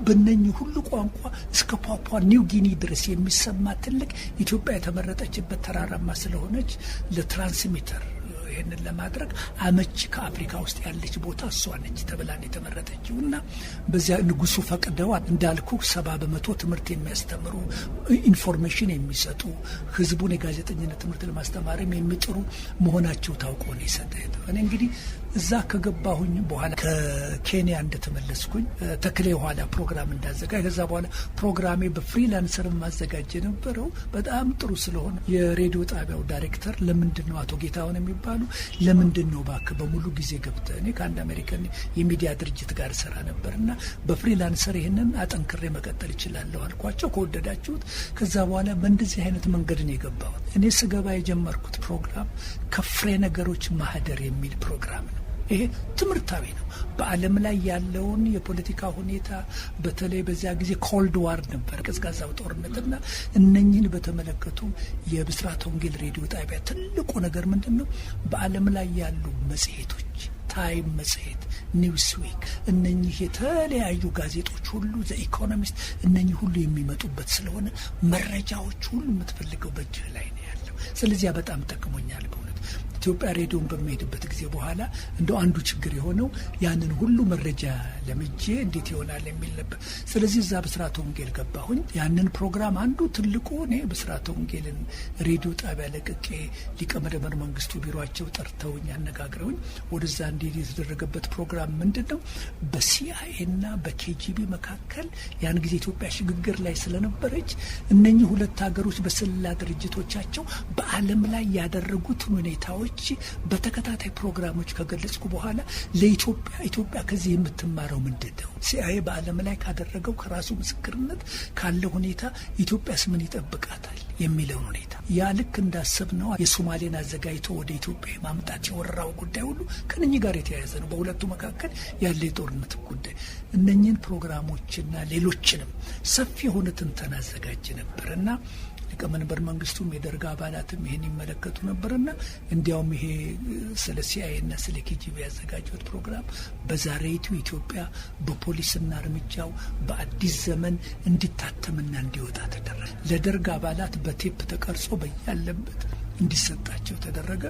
በእነኚህ ሁሉ ቋንቋ እስከ ፓፑዋ ኒው ጊኒ ድረስ የሚሰማ ትልቅ ኢትዮጵያ የተመረጠችበት ተራራማ ስለሆነች ለትራንስሚተር ይህንን ለማድረግ አመች ከአፍሪካ ውስጥ ያለች ቦታ እሷ ነች ተብላን የተመረጠችው እና በዚያ ንጉሱ ፈቅደው እንዳልኩ 70% ትምህርት የሚያስተምሩ ኢንፎርሜሽን የሚሰጡ ህዝቡን የጋዜጠኝነት ትምህርት ለማስተማርም የሚጥሩ መሆናቸው ታውቆ ነው የሰጠው። እኔ እንግዲህ እዛ ከገባሁኝ በኋላ ከኬንያ እንደተመለስኩኝ ተክሌ ኋላ ፕሮግራም እንዳዘጋጅ ከዛ በኋላ ፕሮግራሜ በፍሪላንሰር ማዘጋጅ የነበረው በጣም ጥሩ ስለሆነ የሬዲዮ ጣቢያው ዳይሬክተር ለምንድነው አቶ ጌታውን የሚባሉ ለምንድነው ባክ በሙሉ ጊዜ ገብተህ እኔ ከአንድ አሜሪካን የሚዲያ ድርጅት ጋር ሰራ ነበርና በፍሪላንሰር ይሄንን አጠንክሬ መቀጠል እችላለሁ አልኳቸው። ከወደዳችሁት ከዛ በኋላ በእንደዚህ አይነት መንገድ ነው የገባሁት። እኔ ስገባ የጀመርኩት ፕሮግራም ከፍሬ ነገሮች ማህደር የሚል ፕሮግራም ነው። ይሄ ትምህርታዊ ነው። በዓለም ላይ ያለውን የፖለቲካ ሁኔታ በተለይ በዚያ ጊዜ ኮልድ ዋር ነበር፣ ቀዝቃዛው ጦርነትና እነኚህን በተመለከቱ የብስራተ ወንጌል ሬዲዮ ጣቢያ ትልቁ ነገር ምንድነው? በዓለም ላይ ያሉ መጽሔቶች፣ ታይም መጽሔት፣ ኒውስዊክ፣ እነኚህ የተለያዩ ጋዜጦች ሁሉ ዘ ኢኮኖሚስት፣ እነኚህ ሁሉ የሚመጡበት ስለሆነ መረጃዎች ሁሉ የምትፈልገው በእጅህ ላይ ነው ያለው። ስለዚህ በጣም ጠቅሞኛል በእውነት። ኢትዮጵያ ሬዲዮን በሚሄድበት ጊዜ በኋላ እንደው አንዱ ችግር የሆነው ያንን ሁሉ መረጃ ለምጄ እንዴት ይሆናል የሚል ነበር። ስለዚህ እዛ ብስራተ ወንጌል ገባሁኝ። ያንን ፕሮግራም አንዱ ትልቁ እኔ ብስራተ ወንጌልን ሬዲዮ ጣቢያ ለቅቄ ሊቀመንበር መንግስቱ ቢሮአቸው ጠርተውኝ አነጋግረውኝ ወደዛ እንዲሄድ የተደረገበት ፕሮግራም ምንድነው? በሲአይኤና በኬጂቢ መካከል ያን ጊዜ ኢትዮጵያ ሽግግር ላይ ስለነበረች እነኚህ ሁለት ሀገሮች በስለላ ድርጅቶቻቸው በዓለም ላይ ያደረጉት ሁኔታዎች በተከታታይ ፕሮግራሞች ከገለጽኩ በኋላ ለኢትዮጵያ ከዚህ የምትማረው ምንድነው? ሲአይኤ በዓለም ላይ ካደረገው ከራሱ ምስክርነት ካለው ሁኔታ ኢትዮጵያስ ምን ይጠብቃታል የሚለው ሁኔታ ያ ልክ እንዳሰብነው የሶማሌን አዘጋጅቶ ወደ ኢትዮጵያ ማምጣት የወራው ጉዳይ ሁሉ ከነኚህ ጋር የተያያዘ ነው። በሁለቱ መካከል ያለ የጦርነት ጉዳይ እነኚህን ፕሮግራሞችና ሌሎችንም ሰፊ የሆነ ትንተና አዘጋጅ ነበርና ሊቀመንበር መንግስቱም የደርግ አባላትም ይሄን ይመለከቱ ነበርና እንዲያውም ይሄ ስለ ሲአይኤና ስለ ኬጂቢ ያዘጋጁት ፕሮግራም በዛሬቱ ኢትዮጵያ በፖሊስና እርምጃው በአዲስ ዘመን እንዲታተምና እንዲወጣ ተደረገ። ለደርግ አባላት በቴፕ ተቀርጾ በያለበት እንዲሰጣቸው ተደረገ።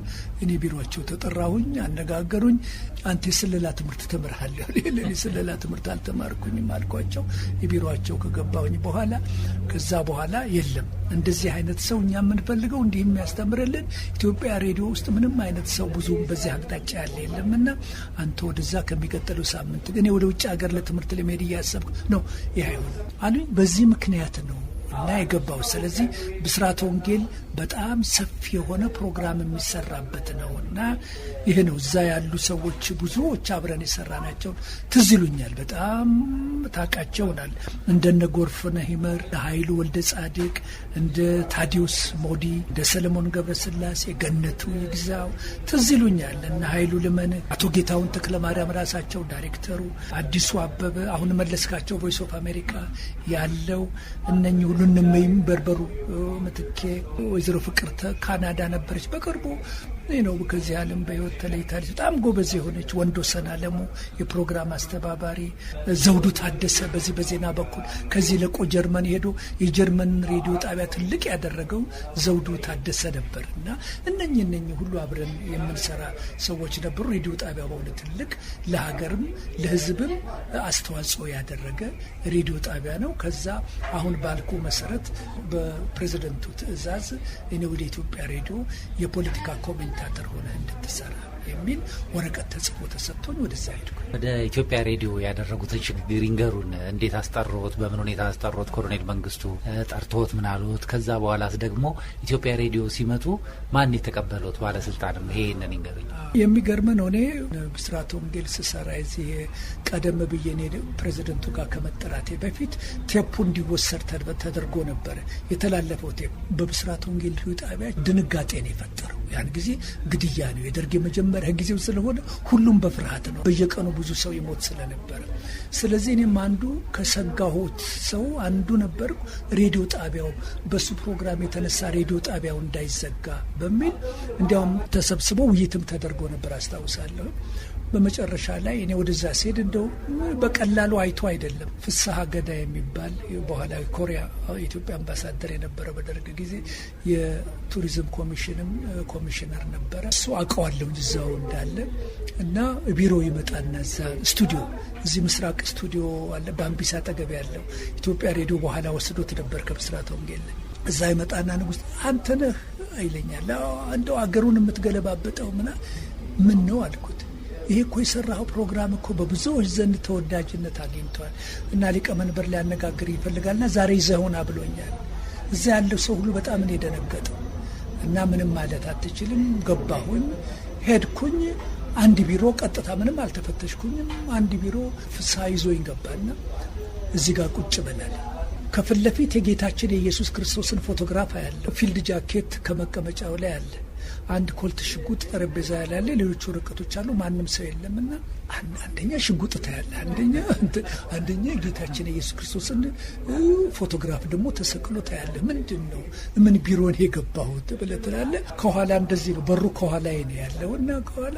እኔ ቢሮአቸው ተጠራሁኝ፣ አነጋገሩኝ። አንተ የስለላ ትምህርት ተምረሃል? ለኔ ስለላ ትምህርት አልተማርኩኝም አልኳቸው። የቢሮአቸው ከገባሁኝ በኋላ ከዛ በኋላ የለም እንደዚህ አይነት ሰው እኛ የምንፈልገው እንዲህ የሚያስተምርልን ኢትዮጵያ ሬዲዮ ውስጥ ምንም አይነት ሰው ብዙ በዚህ አቅጣጫ ያለ የለምና አንተ ወደዛ ከሚቀጥለው ሳምንት እኔ ወደ ውጭ ሀገር ለትምህርት ለመሄድ እያሰብኩ ነው ይሄ አይሆንም አሉኝ። በዚህ ምክንያት ነው እና የገባው። ስለዚህ ብስራተ ወንጌል በጣም ሰፊ የሆነ ፕሮግራም የሚሰራበት ነውና ይሄ ነው። እዛ ያሉ ሰዎች ብዙዎች አብረን የሰራናቸው ትዝ ይሉኛል። በጣም ታውቃቸውናል። እንደነ ጎርፍነህ ይመር፣ ኃይሉ ወልደ ጻድቅ፣ እንደ ታዲዮስ ሞዲ፣ እንደ ሰለሞን ገብረስላሴ፣ ገነቱ ይግዛው ትዝ ይሉኛል። እና ኃይሉ ልመን፣ አቶ ጌታውን ተክለማርያም ራሳቸው ዳይሬክተሩ፣ አዲሱ አበበ፣ አሁን መለስካቸው ቮይስ ኦፍ አሜሪካ ያለው እነኚህ ሁሉ እነመይም በርበሩ ምትኬ፣ ወይዘሮ ፍቅርተ ካናዳ ነበረች በቅርቡ ነው ከዚህ ዓለም በህይወት ተለይታለች። በጣም ጎበዝ የሆነች ወንዶሰን አለሙ የፕሮግራም አስተባባሪ፣ ዘውዱ ታደሰ በዚህ በዜና በኩል ከዚህ ለቆ ጀርመን ሄዶ የጀርመን ሬዲዮ ጣቢያ ትልቅ ያደረገው ዘውዱ ታደሰ ነበር እና እነኚህ ሁሉ አብረን የምንሰራ ሰዎች ነበሩ። ሬዲዮ ጣቢያ በእውነት ትልቅ ለሀገርም ለህዝብም አስተዋጽኦ ያደረገ ሬዲዮ ጣቢያ ነው። ከዛ አሁን ባልኩ መሰረት በፕሬዝደንቱ ትዕዛዝ እኔ ወደ ኢትዮጵያ ሬዲዮ የፖለቲካ ኮሜንታተር ሆነ እንድትሰራ የሚል ወረቀት ተጽፎ ተሰጥቶን ወደዛ ሄድኩ። ወደ ኢትዮጵያ ሬዲዮ ያደረጉትን ሽግግር ይንገሩን። እንዴት አስጠሩት? በምን ሁኔታ አስጠሩት? ኮሎኔል መንግስቱ ጠርቶት ምን አሉት? ከዛ በኋላስ ደግሞ ኢትዮጵያ ሬዲዮ ሲመጡ ማን የተቀበሉት ባለስልጣንም ይሄንን ይንገሩኝ። የሚገርም ነው። እኔ ብስራተ ወንጌል ስሰራ እዚህ ቀደም ብዬ እኔ ፕሬዝደንቱ ጋር ከመጠራቴ በፊት ቴፑ እንዲወሰድ ተደርጎ ነበረ። የተላለፈው ቴፕ በብስራተ ወንጌል ጣቢያ ድንጋጤ ነው የፈጠረው። ያን ጊዜ ግድያ ነው የደርግ የመጀመሪያ ጊዜው ስለሆነ ሁሉም በፍርሃት ነው። በየቀኑ ብዙ ሰው ይሞት ስለነበረ ስለዚህ እኔም አንዱ ከሰጋሁት ሰው አንዱ ነበር። ሬዲዮ ጣቢያው በሱ ፕሮግራም የተነሳ ሬዲዮ ጣቢያው እንዳይዘጋ በሚል እንዲያውም ተሰብስበው ውይይትም ተደርጎ ነበር አስታውሳለሁ። በመጨረሻ ላይ እኔ ወደዛ ሲሄድ እንደው በቀላሉ አይቶ አይደለም ፍስሐ ገዳ የሚባል በኋላ ኮሪያ ኢትዮጵያ አምባሳደር የነበረ በደርግ ጊዜ የቱሪዝም ኮሚሽንም ኮሚሽነር ነበረ። እሱ አውቀዋለሁ እዛው እንዳለ እና ቢሮ ይመጣና እዛ ስቱዲዮ እዚህ ምስራቅ ስቱዲዮ አለ በአምቢሳ አጠገብ ያለው ኢትዮጵያ ሬዲዮ በኋላ ወስዶት ነበር ከብስራተ ወንጌል። እዛ ይመጣና ንጉስ አንተ ነህ አይለኛል። እንደው አገሩን የምትገለባበጠው ምን ነው አልኩት። ይሄ እኮ የሰራው ፕሮግራም እኮ በብዙዎች ዘንድ ተወዳጅነት አግኝቷል እና ሊቀመንበር ሊያነጋግር ይፈልጋልና ዛሬ ይዘውና ብሎኛል። እዛ ያለው ሰው ሁሉ በጣም ነው የደነገጠው እና ምንም ማለት አትችልም። ገባሁኝ፣ ሄድኩኝ። አንድ ቢሮ ቀጥታ ምንም አልተፈተሽኩኝም። አንድ ቢሮ ፍስሐ ይዞኝ ገባና እዚህ ጋር ቁጭ ብለን ከፊት ለፊት የጌታችን የኢየሱስ ክርስቶስን ፎቶግራፍ ያለው ፊልድ ጃኬት ከመቀመጫው ላይ አለ። አንድ ኮልት ሽጉጥ ጠረጴዛ ላይ ያለ፣ ሌሎች ወረቀቶች አሉ። ማንም ሰው የለምና አንደኛ ሽጉጥ ታያለ፣ አንደኛ ጌታችን ኢየሱስ ክርስቶስን ፎቶግራፍ ደግሞ ተሰቅሎ ታያለ። ምንድነው ምን ቢሮን የገባሁት ብለህ ትላለህ። ከኋላ እንደዚህ ነው፣ በሩ ከኋላ ነው ያለውና ከኋላ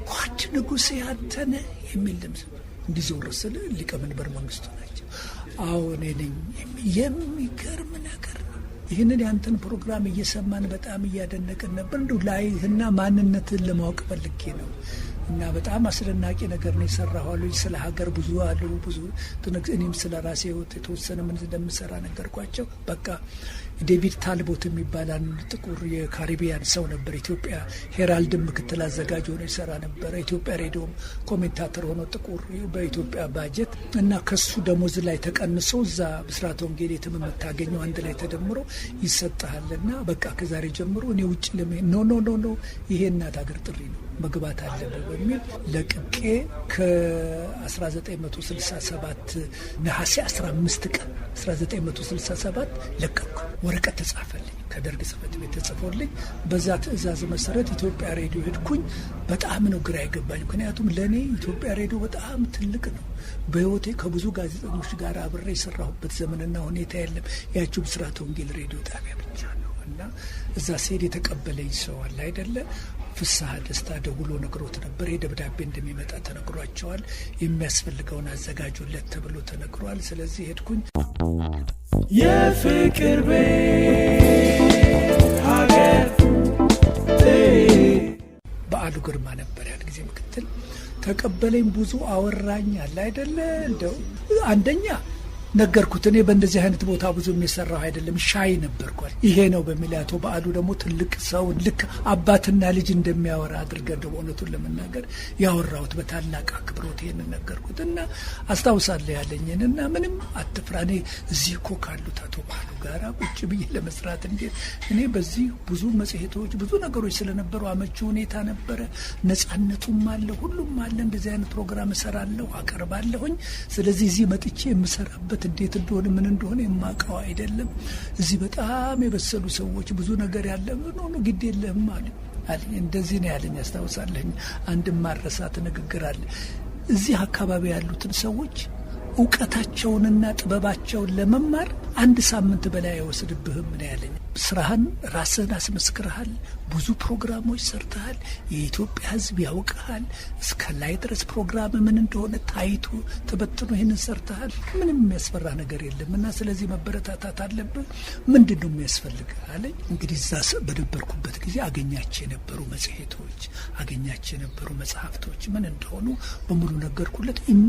ጓድ ንጉሴ አንተነ የሚል ድምጽ እንዲዞር ስለ ሊቀመንበር መንግስቱ ናቸው። አዎ እኔ ነኝ። የሚገርም ነገር ነው። ይህንን ያንተን ፕሮግራም እየሰማን በጣም እያደነቅን ነበር። እንደው ላይህና ማንነትን ለማወቅ ፈልጌ ነው እና በጣም አስደናቂ ነገር ነው የሰራኸው። ስለ ሀገር ብዙ አሉ ብዙ እኔም ስለ ራሴ ህይወት የተወሰነ ምን እንደምሰራ ነገርኳቸው። በቃ ዴቪድ ታልቦት የሚባል አንድ ጥቁር የካሪቢያን ሰው ነበር። ኢትዮጵያ ሄራልድ ምክትል አዘጋጅ ሆኖ ይሰራ ነበር። ኢትዮጵያ ሬዲዮም ኮሜንታተር ሆኖ ጥቁር በኢትዮጵያ ባጀት እና ከሱ ደሞዝ ላይ ተቀንሶ እዛ ብስራት ወንጌል የምታገኘው አንድ ላይ ተደምሮ ይሰጣልና በቃ ከዛሬ ጀምሮ እኔ ውጭ ለመሄድ ኖ ይሄ እናት ሀገር ጥሪ ነው መግባት አለበት በሚል ለቅቄ ከ1967 ነሐሴ 15 ቀን 1967 ለቀኩ። ወረቀት ተጻፈልኝ ከደርግ ጽሕፈት ቤት ተጽፎልኝ በዛ ትዕዛዝ መሰረት ኢትዮጵያ ሬዲዮ ሄድኩኝ። በጣም ነው ግራ ይገባኝ። ምክንያቱም ለኔ ኢትዮጵያ ሬዲዮ በጣም ትልቅ ነው። በህይወቴ ከብዙ ጋዜጠኞች ጋር አብሬ የሰራሁበት ዘመንና ሁኔታ የለም። ያቺው ብስራት ወንጌል ሬዲዮ ጣቢያ ብቻ ነው እና እዛ ሲሄድ የተቀበለኝ ሰው አለ አይደለ ፍስሐ ደስታ ደውሎ ነግሮት ነበር። የደብዳቤ እንደሚመጣ ተነግሯቸዋል። የሚያስፈልገውን አዘጋጁለት ተብሎ ተነግሯል። ስለዚህ ሄድኩኝ። የፍቅር ቤት ሀገር በዓሉ ግርማ ነበር ያን ጊዜ ምክትል። ተቀበለኝ። ብዙ አወራኝ አለ አይደለ እንደው አንደኛ ነገርኩት። እኔ በእንደዚህ አይነት ቦታ ብዙ የሚሰራው አይደለም ሻይ ነበርኳል። ይሄ ነው በሚል አቶ በዓሉ ደግሞ ትልቅ ሰው ልክ አባትና ልጅ እንደሚያወራ አድርገን ደግሞ እውነቱን ለመናገር ያወራሁት በታላቅ አክብሮት ይሄንን ነገርኩት እና አስታውሳለሁ ያለኝን እና ምንም አትፍራ፣ እኔ እዚህ እኮ ካሉት አቶ በዓሉ ጋራ ቁጭ ብዬ ለመስራት እንዴት እኔ በዚህ ብዙ መጽሔቶች ብዙ ነገሮች ስለነበሩ አመቺ ሁኔታ ነበረ። ነጻነቱም አለ ሁሉም አለ። እንደዚህ አይነት ፕሮግራም እሰራለሁ አቀርባለሁኝ። ስለዚህ እዚህ መጥቼ የምሰራበት እንዴት እንደሆነ ምን እንደሆነ የማውቀው አይደለም። እዚህ በጣም የበሰሉ ሰዎች ብዙ ነገር ያለ ነው ግድ የለህም አለኝ። እንደዚህ ነው ያለኝ። ያስታውሳለኝ አንድ ማረሳት ንግግር አለ። እዚህ አካባቢ ያሉትን ሰዎች እውቀታቸውንና ጥበባቸውን ለመማር 1 ሳምንት በላይ አይወስድብህም ነው ያለኝ። ስራህን ራስህን አስመስክረሃል። ብዙ ፕሮግራሞች ሰርተሃል። የኢትዮጵያ ሕዝብ ያውቀሃል። እስከ ላይ ድረስ ፕሮግራም ምን እንደሆነ ታይቶ ተበትኖ ይህንን ሰርተሃል። ምንም የሚያስፈራ ነገር የለም እና ስለዚህ መበረታታት አለብህ። ምንድን ነው የሚያስፈልግህ አለኝ። እንግዲህ እዛ በነበርኩበት ጊዜ አገኛቸው የነበሩ መጽሔቶች አገኛቸው የነበሩ መጽሐፍቶች ምን እንደሆኑ በሙሉ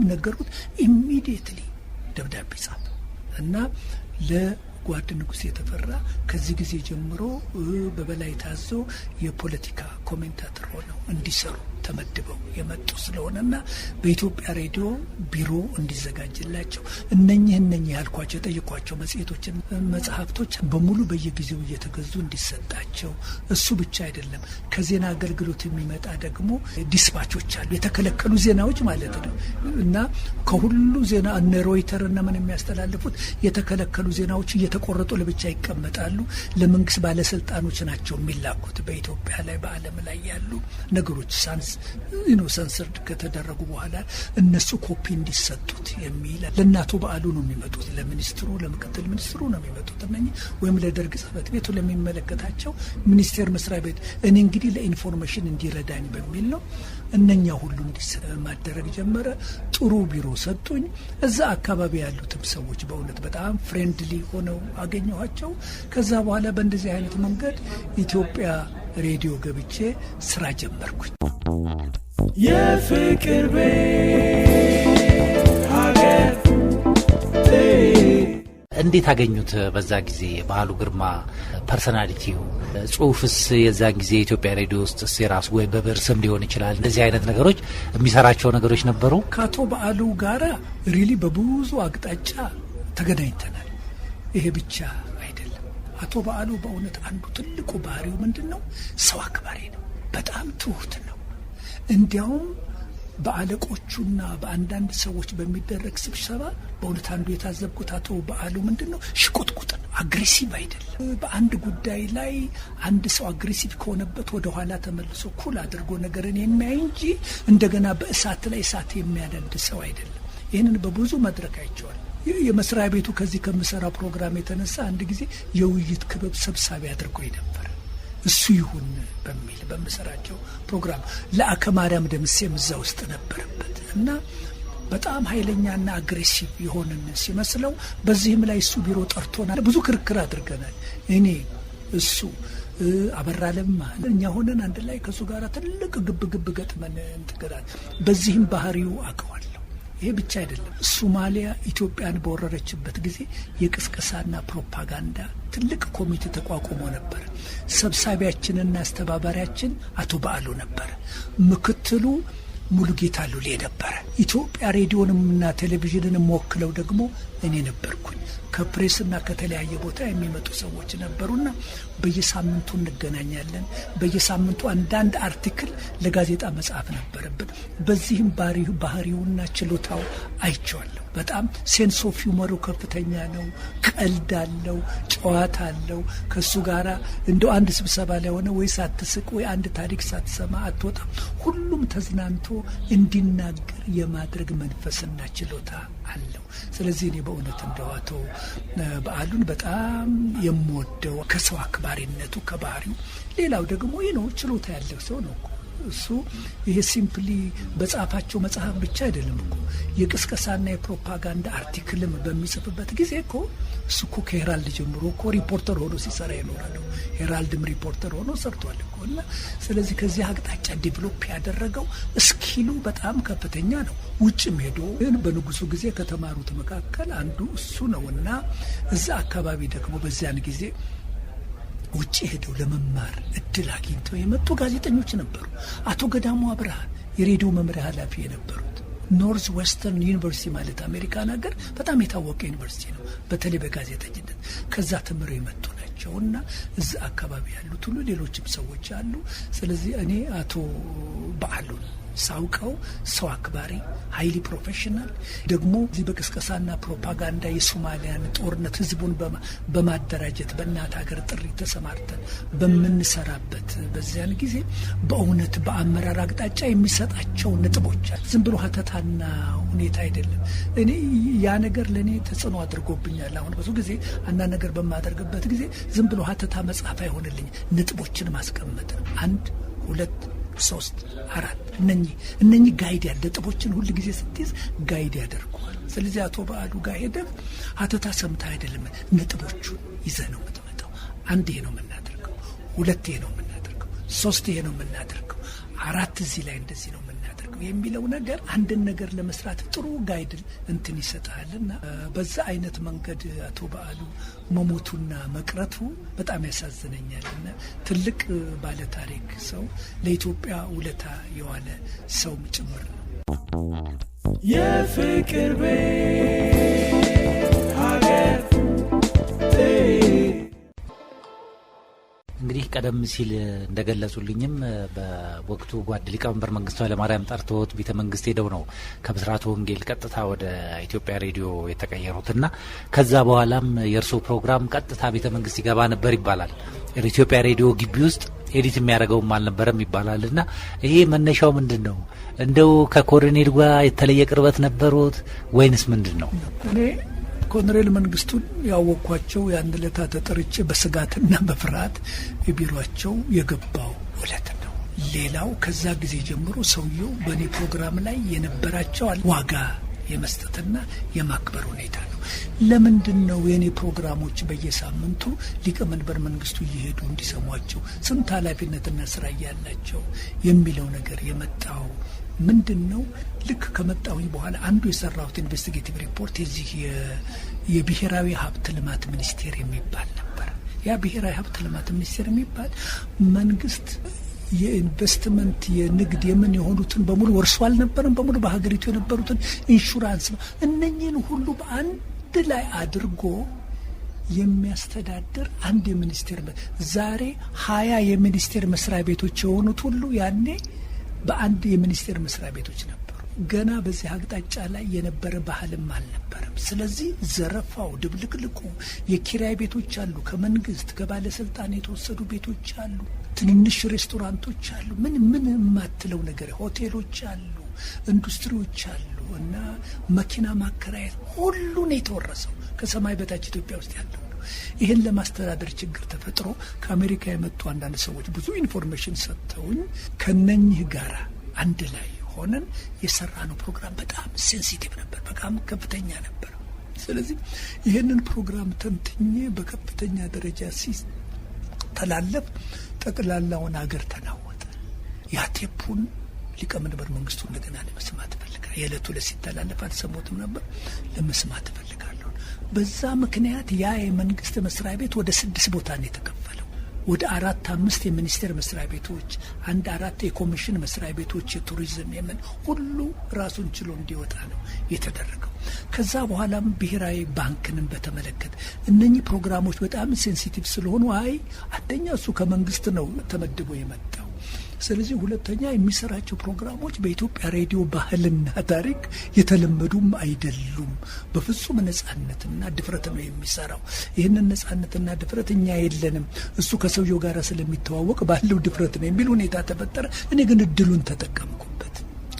ነገርኩት። ኢሚዲየትሊ ደብዳቤ ጻፈ እና ጓድ ንጉሴ የተፈራ ከዚህ ጊዜ ጀምሮ በበላይ ታዞ የፖለቲካ ኮሜንታተር ሆነው እንዲሰሩ ተመድበው የመጡ ስለሆነና በኢትዮጵያ ሬዲዮ ቢሮ እንዲዘጋጅላቸው እነኚህ ያልኳቸው ጠይቋቸው መጽሔቶችን መጽሐፍቶች በሙሉ በየጊዜው እየተገዙ እንዲሰጣቸው። እሱ ብቻ አይደለም፣ ከዜና አገልግሎት የሚመጣ ደግሞ ዲስፓቾች አሉ፣ የተከለከሉ ዜናዎች ማለት ነው እና ከሁሉ ዜና እነ ሮይተር እና ምን የሚያስተላልፉት የተከለከሉ ዜናዎች እየተቆረጡ ለብቻ ይቀመጣሉ። ለመንግስት ባለስልጣኖች ናቸው የሚላኩት። በኢትዮጵያ ላይ በዓለም ላይ ያሉ ነገሮች ሰንሰርድ ከተደረጉ በኋላ እነሱ ኮፒ እንዲሰጡት የሚል ለእናቱ በዓሉ ነው የሚመጡት፣ ለሚኒስትሩ ለምክትል ሚኒስትሩ ነው የሚመጡት ወይም ለደርግ ጽሕፈት ቤቱ ለሚመለከታቸው ሚኒስቴር መስሪያ ቤት። እኔ እንግዲህ ለኢንፎርሜሽን እንዲረዳኝ በሚል ነው እነኛ ሁሉ ማደረግ ጀመረ። ጥሩ ቢሮ ሰጡኝ። እዛ አካባቢ ያሉትም ሰዎች በእውነት በጣም ፍሬንድሊ ሆነው አገኘኋቸው። ከዛ በኋላ በእንደዚህ አይነት መንገድ ኢትዮጵያ ሬዲዮ ገብቼ ስራ ጀመርኩኝ። የፍቅር ቤት ሀገር እንዴት አገኙት? በዛ ጊዜ በዓሉ ግርማ ፐርሶናሊቲው፣ ጽሁፍስ የዛን ጊዜ የኢትዮጵያ ሬዲዮ ውስጥ የራሱ ወይ በብዕር ስም ሊሆን ይችላል እንደዚህ አይነት ነገሮች የሚሰራቸው ነገሮች ነበሩ። ከአቶ በዓሉ ጋራ ሪሊ በብዙ አቅጣጫ ተገናኝተናል። ይሄ ብቻ አይደለም። አቶ በዓሉ በእውነት አንዱ ትልቁ ባህሪው ምንድን ነው? ሰው አክባሪ ነው። በጣም ትሁት ነው። እንዲያውም በአለቆቹና በአንዳንድ ሰዎች በሚደረግ ስብሰባ በእውነት አንዱ የታዘብኩት አቶ በዓሉ ምንድን ነው? ሽቁጥቁጥ ነው። አግሬሲቭ አይደለም። በአንድ ጉዳይ ላይ አንድ ሰው አግሬሲቭ ከሆነበት ወደ ኋላ ተመልሶ ኩል አድርጎ ነገርን የሚያይ እንጂ እንደገና በእሳት ላይ እሳት የሚያነድ ሰው አይደለም። ይህንን በብዙ መድረክ አይቼዋለሁ። የመስሪያ ቤቱ ከዚህ ከምሰራ ፕሮግራም የተነሳ አንድ ጊዜ የውይይት ክበብ ሰብሳቢ አድርጎ ነበር። እሱ ይሁን በሚል በምሰራቸው ፕሮግራም ለአከ ማርያም ደምሴም እዛ ውስጥ ነበረበት እና በጣም ኃይለኛና አግሬሲቭ የሆንን ሲመስለው በዚህም ላይ እሱ ቢሮ ጠርቶናል። ብዙ ክርክር አድርገናል። እኔ እሱ አበራ ለማ እኛ ሆነን አንድ ላይ ከሱ ጋር ትልቅ ግብ ገጥመን እንትገራል። በዚህም ባህሪው አውቀዋለሁ። ይሄ ብቻ አይደለም። ሶማሊያ ኢትዮጵያን በወረረችበት ጊዜ የቅስቀሳና ፕሮፓጋንዳ ትልቅ ኮሚቴ ተቋቁሞ ነበር። ሰብሳቢያችንና አስተባባሪያችን አቶ በዓሉ ነበር። ምክትሉ ሙሉጌታ ሉሌ ነበረ። ኢትዮጵያ ሬዲዮንና ቴሌቪዥንን ወክለው ደግሞ እኔ ነበርኩኝ። ከፕሬስና ከተለያየ ቦታ የሚመጡ ሰዎች ነበሩና በየሳምንቱ እንገናኛለን። በየሳምንቱ አንዳንድ አርቲክል ለጋዜጣ መጻፍ ነበረብን። በዚህም ባህሪውና ችሎታው አይቼዋለሁ። በጣም ሴንስ ኦፍ ሂውመሩ ከፍተኛ ነው። ቀልድ አለው፣ ጨዋታ አለው። ከሱ ጋራ እንደው አንድ ስብሰባ ላይ ሆነ ወይ ሳትስቅ ወይ አንድ ታሪክ ሳትሰማ አትወጣም። ሁሉም ተዝናንቶ እንዲናገር የማድረግ መንፈስና ችሎታ አለው። ስለዚህ እኔ በእውነት እንደው አቶ በዓሉን በጣም የምወደው ከሰው አክባሪነቱ ከባህሪው፣ ሌላው ደግሞ ይህ ነው ችሎታ ያለው ሰው ነው። እሱ ይሄ ሲምፕሊ በጻፋቸው መጽሐፍ ብቻ አይደለም እኮ የቅስቀሳና የፕሮፓጋንዳ አርቲክልም በሚጽፍበት ጊዜ እኮ እሱ እኮ ከሄራልድ ጀምሮ እኮ ሪፖርተር ሆኖ ሲሰራ ይኖራል። ሄራልድም ሪፖርተር ሆኖ ሰርቷል እኮ እና ስለዚህ ከዚህ አቅጣጫ ዲቨሎፕ ያደረገው ስኪሉ በጣም ከፍተኛ ነው። ውጭም ሄዶ ግን በንጉሱ ጊዜ ከተማሩት መካከል አንዱ እሱ ነውና እዛ አካባቢ ደግሞ በዚያን ጊዜ ውጭ ሄደው ለመማር እድል አግኝተው የመጡ ጋዜጠኞች ነበሩ። አቶ ገዳሙ አብርሃ የሬዲዮ መምሪያ ኃላፊ የነበሩት ኖርዝ ዌስተርን ዩኒቨርሲቲ ማለት አሜሪካን ሀገር በጣም የታወቀ ዩኒቨርሲቲ ነው፣ በተለይ በጋዜጠኝነት ከዛ ተምረው የመጡ ናቸውና እዛ አካባቢ ያሉት ሁሉ ሌሎችም ሰዎች አሉ። ስለዚህ እኔ አቶ በዓሉን ሳውቀው ሰው አክባሪ፣ ሀይሊ ፕሮፌሽናል ደግሞ እዚህ በቅስቀሳና ፕሮፓጋንዳ የሶማሊያን ጦርነት ህዝቡን በማደራጀት በእናት ሀገር ጥሪ ተሰማርተን በምንሰራበት በዚያን ጊዜ በእውነት በአመራር አቅጣጫ የሚሰጣቸው ነጥቦች ዝም ብሎ ሀተታና ሁኔታ አይደለም። እኔ ያ ነገር ለእኔ ተጽዕኖ አድርጎብኛል። አሁን ብዙ ጊዜ አንዳንድ ነገር በማደርግበት ጊዜ ዝም ብሎ ሀተታ መጽሐፍ አይሆንልኝ፣ ነጥቦችን ማስቀመጥ 1 2 3 4 እነኚህ ጋይድ ያለ ነጥቦችን ሁሉ ጊዜ ስትይዝ ጋይድ ያደርጉዋል። ስለዚህ አቶ በዓሉ ጋር ሄደህ ሀተታ ሰምተህ አይደለም ነጥቦቹን ይዘህ ነው የምትመጣው። 1 ይሄ ነው የምናደርገው፣ 2 ይሄ ነው የምናደርገው፣ 3 ይሄ ነው የምናደርገው፣ 4 እዚህ ላይ እንደዚህ ነው የምናደርገው የሚለው ነገር አንድን ነገር ለመስራት ጥሩ ጋይድ እንትን ይሰጣልና በዛ አይነት መንገድ አቶ በዓሉ መሞቱና መቅረቱ በጣም ያሳዝነኛልና ትልቅ ባለ ታሪክ ሰው ለኢትዮጵያ ውለታ የዋለ ሰውም ጭምር ነው። የፍቅር ቤት ሀገር እንግዲህ ቀደም ሲል እንደገለጹልኝም በወቅቱ ጓድ ሊቀመንበር መንግስቱ ኃይለማርያም ጠርቶት ቤተ መንግስት ሄደው ነው ከብስራተ ወንጌል ቀጥታ ወደ ኢትዮጵያ ሬዲዮ የተቀየሩትና ከዛ በኋላም የእርሶ ፕሮግራም ቀጥታ ቤተ መንግስት ይገባ ነበር ይባላል። ኢትዮጵያ ሬዲዮ ግቢ ውስጥ ኤዲት የሚያደርገውም አልነበረም ይባላልና ይሄ መነሻው ምንድን ነው? እንደው ከኮሎኔል ጋር የተለየ ቅርበት ነበሩት ወይንስ ምንድን ነው? እኔ ኮሎኔል መንግስቱን ያወቅኳቸው የአንድ ዕለት ተጠርቼ በስጋትና በፍርሃት የቢሮአቸው የገባው ዕለት ነው። ሌላው ከዛ ጊዜ ጀምሮ ሰውየው በእኔ ፕሮግራም ላይ የነበራቸው ዋጋ የመስጠትና የማክበር ሁኔታ ነው። ለምንድን ነው የኔ ፕሮግራሞች በየሳምንቱ ሊቀመንበር መንግስቱ እየሄዱ እንዲሰሟቸው ስንት ኃላፊነትና ስራ ያላቸው የሚለው ነገር የመጣው ምንድን ነው? ልክ ከመጣሁኝ በኋላ አንዱ የሰራሁት ኢንቨስቲጌቲቭ ሪፖርት የዚህ የብሔራዊ ሀብት ልማት ሚኒስቴር የሚባል ነበር። ያ ብሔራዊ ሀብት ልማት ሚኒስቴር የሚባል መንግስት የኢንቨስትመንት የንግድ የምን የሆኑትን በሙሉ ወርሶ አልነበረም። በሙሉ በሀገሪቱ የነበሩትን ኢንሹራንስ ነው። እነኚህን ሁሉ በአንድ ላይ አድርጎ የሚያስተዳድር አንድ የሚኒስቴር ዛሬ 20 የሚኒስቴር መስሪያ ቤቶች የሆኑት ሁሉ ያኔ በአንድ የሚኒስቴር መስሪያ ቤቶች ነበሩ። ገና በዚህ አቅጣጫ ላይ የነበረ ባህልም አልነበረም። ስለዚህ ዘረፋው፣ ድብልቅልቁ፣ የኪራይ ቤቶች አሉ፣ ከመንግስት ከባለስልጣን የተወሰዱ ቤቶች አሉ፣ ትንንሽ ሬስቶራንቶች አሉ፣ ምን የማትለው ነገር፣ ሆቴሎች አሉ፣ ኢንዱስትሪዎች አሉ እና መኪና ማከራየት ሁሉን የተወረሰው ከሰማይ በታች ኢትዮጵያ ውስጥ ያለው። ይህን ለማስተዳደር ችግር ተፈጥሮ ከአሜሪካ የመጡ አንዳንድ ሰዎች ብዙ ኢንፎርሜሽን ሰጥተውኝ ከነኚህ ጋር አንድ ላይ ሆነን የሰራነው ፕሮግራም በጣም ሴንሲቲቭ ነበር፣ በጣም ከፍተኛ ነበር። ስለዚህ ይህንን ፕሮግራም ተንትኜ በከፍተኛ ደረጃ ሲተላለፍ ጠቅላላውን ሀገር ተናወጠ። ያቴፑን ሊቀመንበር መንግስቱ እንደገና ለመስማት ፈልጋለሁ። የዕለቱ ሲተላለፍ አልሰሙትም ነበር፣ ለመስማት ፈልጋለሁ። በዛ ምክንያት ያ የመንግስት መስሪያ ቤት ወደ 6 ቦታ ነው የተከፈለው። ወደ 4-5 የሚኒስቴር መስሪያ ቤቶች፣ 1-4 የኮሚሽን መስሪያ ቤቶች፣ የቱሪዝም የምን ሁሉ ራሱን ችሎ እንዲወጣ ነው የተደረገው። ከዛ በኋላም ብሔራዊ ባንክንም በተመለከተ እነኚህ ፕሮግራሞች በጣም ሴንሲቲቭ ስለሆኑ አንደኛ እሱ ከመንግስት ነው ተመድቦ የመጣው። ስለዚህ ሁለተኛ የሚሰራቸው ፕሮግራሞች በኢትዮጵያ ሬዲዮ ባህልና ታሪክ የተለመዱም አይደሉም። በፍጹም ነጻነትና ድፍረት ነው የሚሰራው። ይህንን ነጻነትና ድፍረት እኛ የለንም፣ እሱ ከሰውየው ጋር ስለሚተዋወቅ ባለው ድፍረት ነው የሚል ሁኔታ ተፈጠረ። እኔ ግን እድሉን ተጠቀምኩበት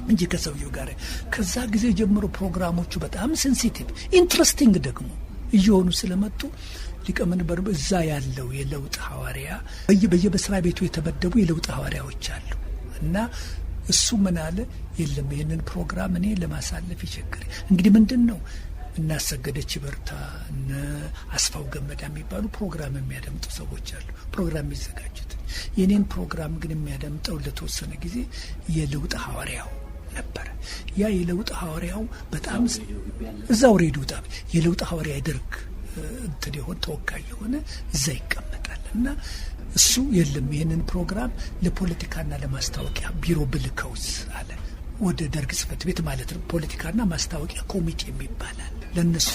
እንጂ ከሰውየው ጋር ከዛ ጊዜ ጀምሮ ፕሮግራሞቹ በጣም ሴንሲቲቭ ኢንትረስቲንግ ደግሞ እየሆኑ ስለመጡ ሊቀመንበር እዛ ያለው የለውጥ ሐዋርያ በየመስሪያ ቤቱ የተመደቡ የለውጥ ሐዋርያዎች አሉ እና እሱ ምን አለ፣ የለም ይህንን ፕሮግራም እኔ ለማሳለፍ ይቸግረኝ። እንግዲህ ምንድነው እናሰገደች በርታ እነ አስፋው ገመዳ የሚባሉ ፕሮግራም የሚያደምጡ ሰዎች አሉ፣ ፕሮግራም የሚዘጋጁት። የኔን ፕሮግራም ግን የሚያደምጠው ለተወሰነ ጊዜ የለውጥ ሐዋርያው ነበር። ያ የለውጥ ሐዋርያው በጣም እዛው ሬዲዮ ጣቢያ የለውጥ ሐዋርያ ይደርግ እንትን የሆነ ተወካይ የሆነ እዛ ይቀመጣል እና እሱ የለም ይህንን ፕሮግራም ለፖለቲካና ለማስታወቂያ ቢሮ ብልከውስ አለ፣ ወደ ደርግ ጽሕፈት ቤት ማለት ነው። ፖለቲካና ማስታወቂያ ኮሚቴ የሚባላል ለነሱ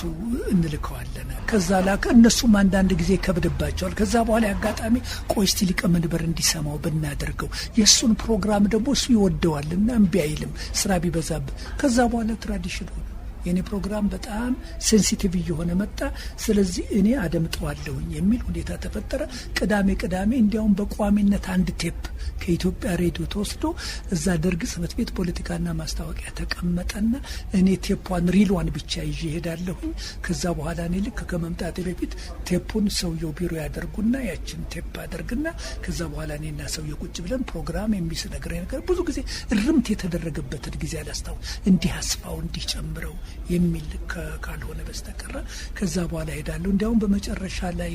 እንልከዋለን። ከዛ ላከ። እነሱም አንዳንድ ጊዜ ከብድባቸዋል። ከዛ በኋላ አጋጣሚ ቆይ እስቲ ሊቀመንበር እንዲሰማው ብናደርገው የእሱን ፕሮግራም ደግሞ እሱ ይወደዋልና እምቢ አይልም ስራ ቢበዛብ። ከዛ በኋላ ትራዲሽን ሆነ። የኔ ፕሮግራም በጣም ሴንሲቲቭ እየሆነ መጣ። ስለዚህ እኔ አደምጠዋለሁኝ የሚል ሁኔታ ተፈጠረ። ቅዳሜ እንዲያውም በቋሚነት አንድ ቴፕ ከኢትዮጵያ ሬዲዮ ተወስዶ እዛ ደርግ ጽሕፈት ቤት ፖለቲካና ማስታወቂያ ተቀመጠና እኔ ቴፑን ሪልዋን ብቻ ይዤ ሄዳለሁኝ። ከዛ በኋላ እኔ ልክ ከመምጣቴ በፊት ቴፑን ሰውየው ቢሮ ያደርጉና ያችን ቴፕ አደርግና ከዛ በኋላ እኔና ሰውየው ቁጭ ብለን ፕሮግራም የሚነግረኝ ነገር ብዙ ጊዜ እርምት የተደረገበትን ጊዜ አላስታውስ፣ እንዲህ አስፋው እንዲህ ጨምረው የሚል ካልሆነ በስተቀር ከዛ በኋላ ሄዳለሁ። እንዲያውም በመጨረሻ ላይ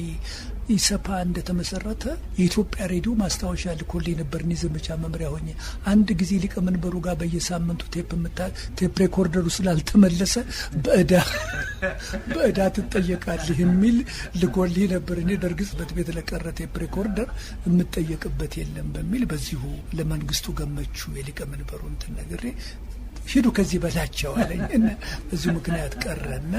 ኢሰፓ እንደተመሰረተ የኢትዮጵያ ሬዲዮ ማስታወሻ ልኮልኝ ነበር። እኔ ዘመቻ መምሪያ ሆኜ አንድ ጊዜ ሊቀመንበሩ ጋር በየሳምንቱ ቴፕ ሬኮርደሩ ስላልተመለሰ በእዳ ትጠየቃለህ የሚል ልኮልኝ ነበር። እኔ ደርግ ጽሕፈት ቤት ለቀረ ቴፕ ሬኮርደር የምጠየቅበት የለም በሚል በዚሁ ለመንግስቱ ገመቹ የሊቀመንበሩ እንትን ነግሬ ሂዱ ከዚህ በላቸው አለኝ እና በዚህ ምክንያት ቀረና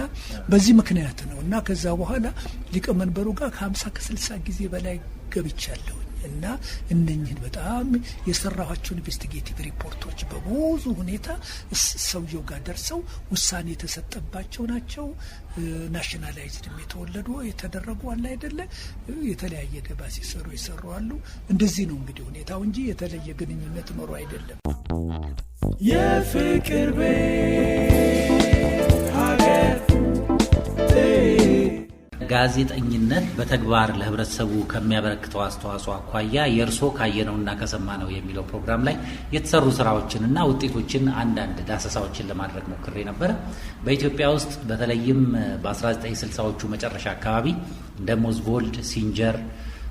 በዚህ ምክንያት ነው እና ከዛ በኋላ ሊቀመንበሩ ጋር ከ50-60 ጊዜ በላይ ገብቻለሁ እና እነኝህን በጣም የሰራኋቸው ኢንቨስቲጌቲቭ ሪፖርቶች በብዙ ሁኔታ ሰውየው ጋር ደርሰው ውሳኔ የተሰጠባቸው ናቸው። ናሽናላይዝድ የተወለዱ የተደረጉ አለ አይደለ፣ የተለያየ ደባ ሲሰሩ አሉ። እንደዚህ ነው እንግዲህ ሁኔታው እንጂ የተለየ ግንኙነት ኖሮ አይደለም። የፍቅር ቤት ሀገር ጋዜጠኝነት በተግባር ለህብረተሰቡ ከሚያበረክተው አስተዋጽኦ አኳያ የእርሶ ካየነውና ከሰማነው የሚለው ፕሮግራም ላይ የተሰሩ ስራዎችንና ውጤቶችን አንዳንድ ዳሰሳዎችን ለማድረግ ሞክሬ ነበር። በኢትዮጵያ ውስጥ በተለይም በ1960ዎቹ መጨረሻ አካባቢ እንደ ሞዝጎልድ፣ ሲንጀር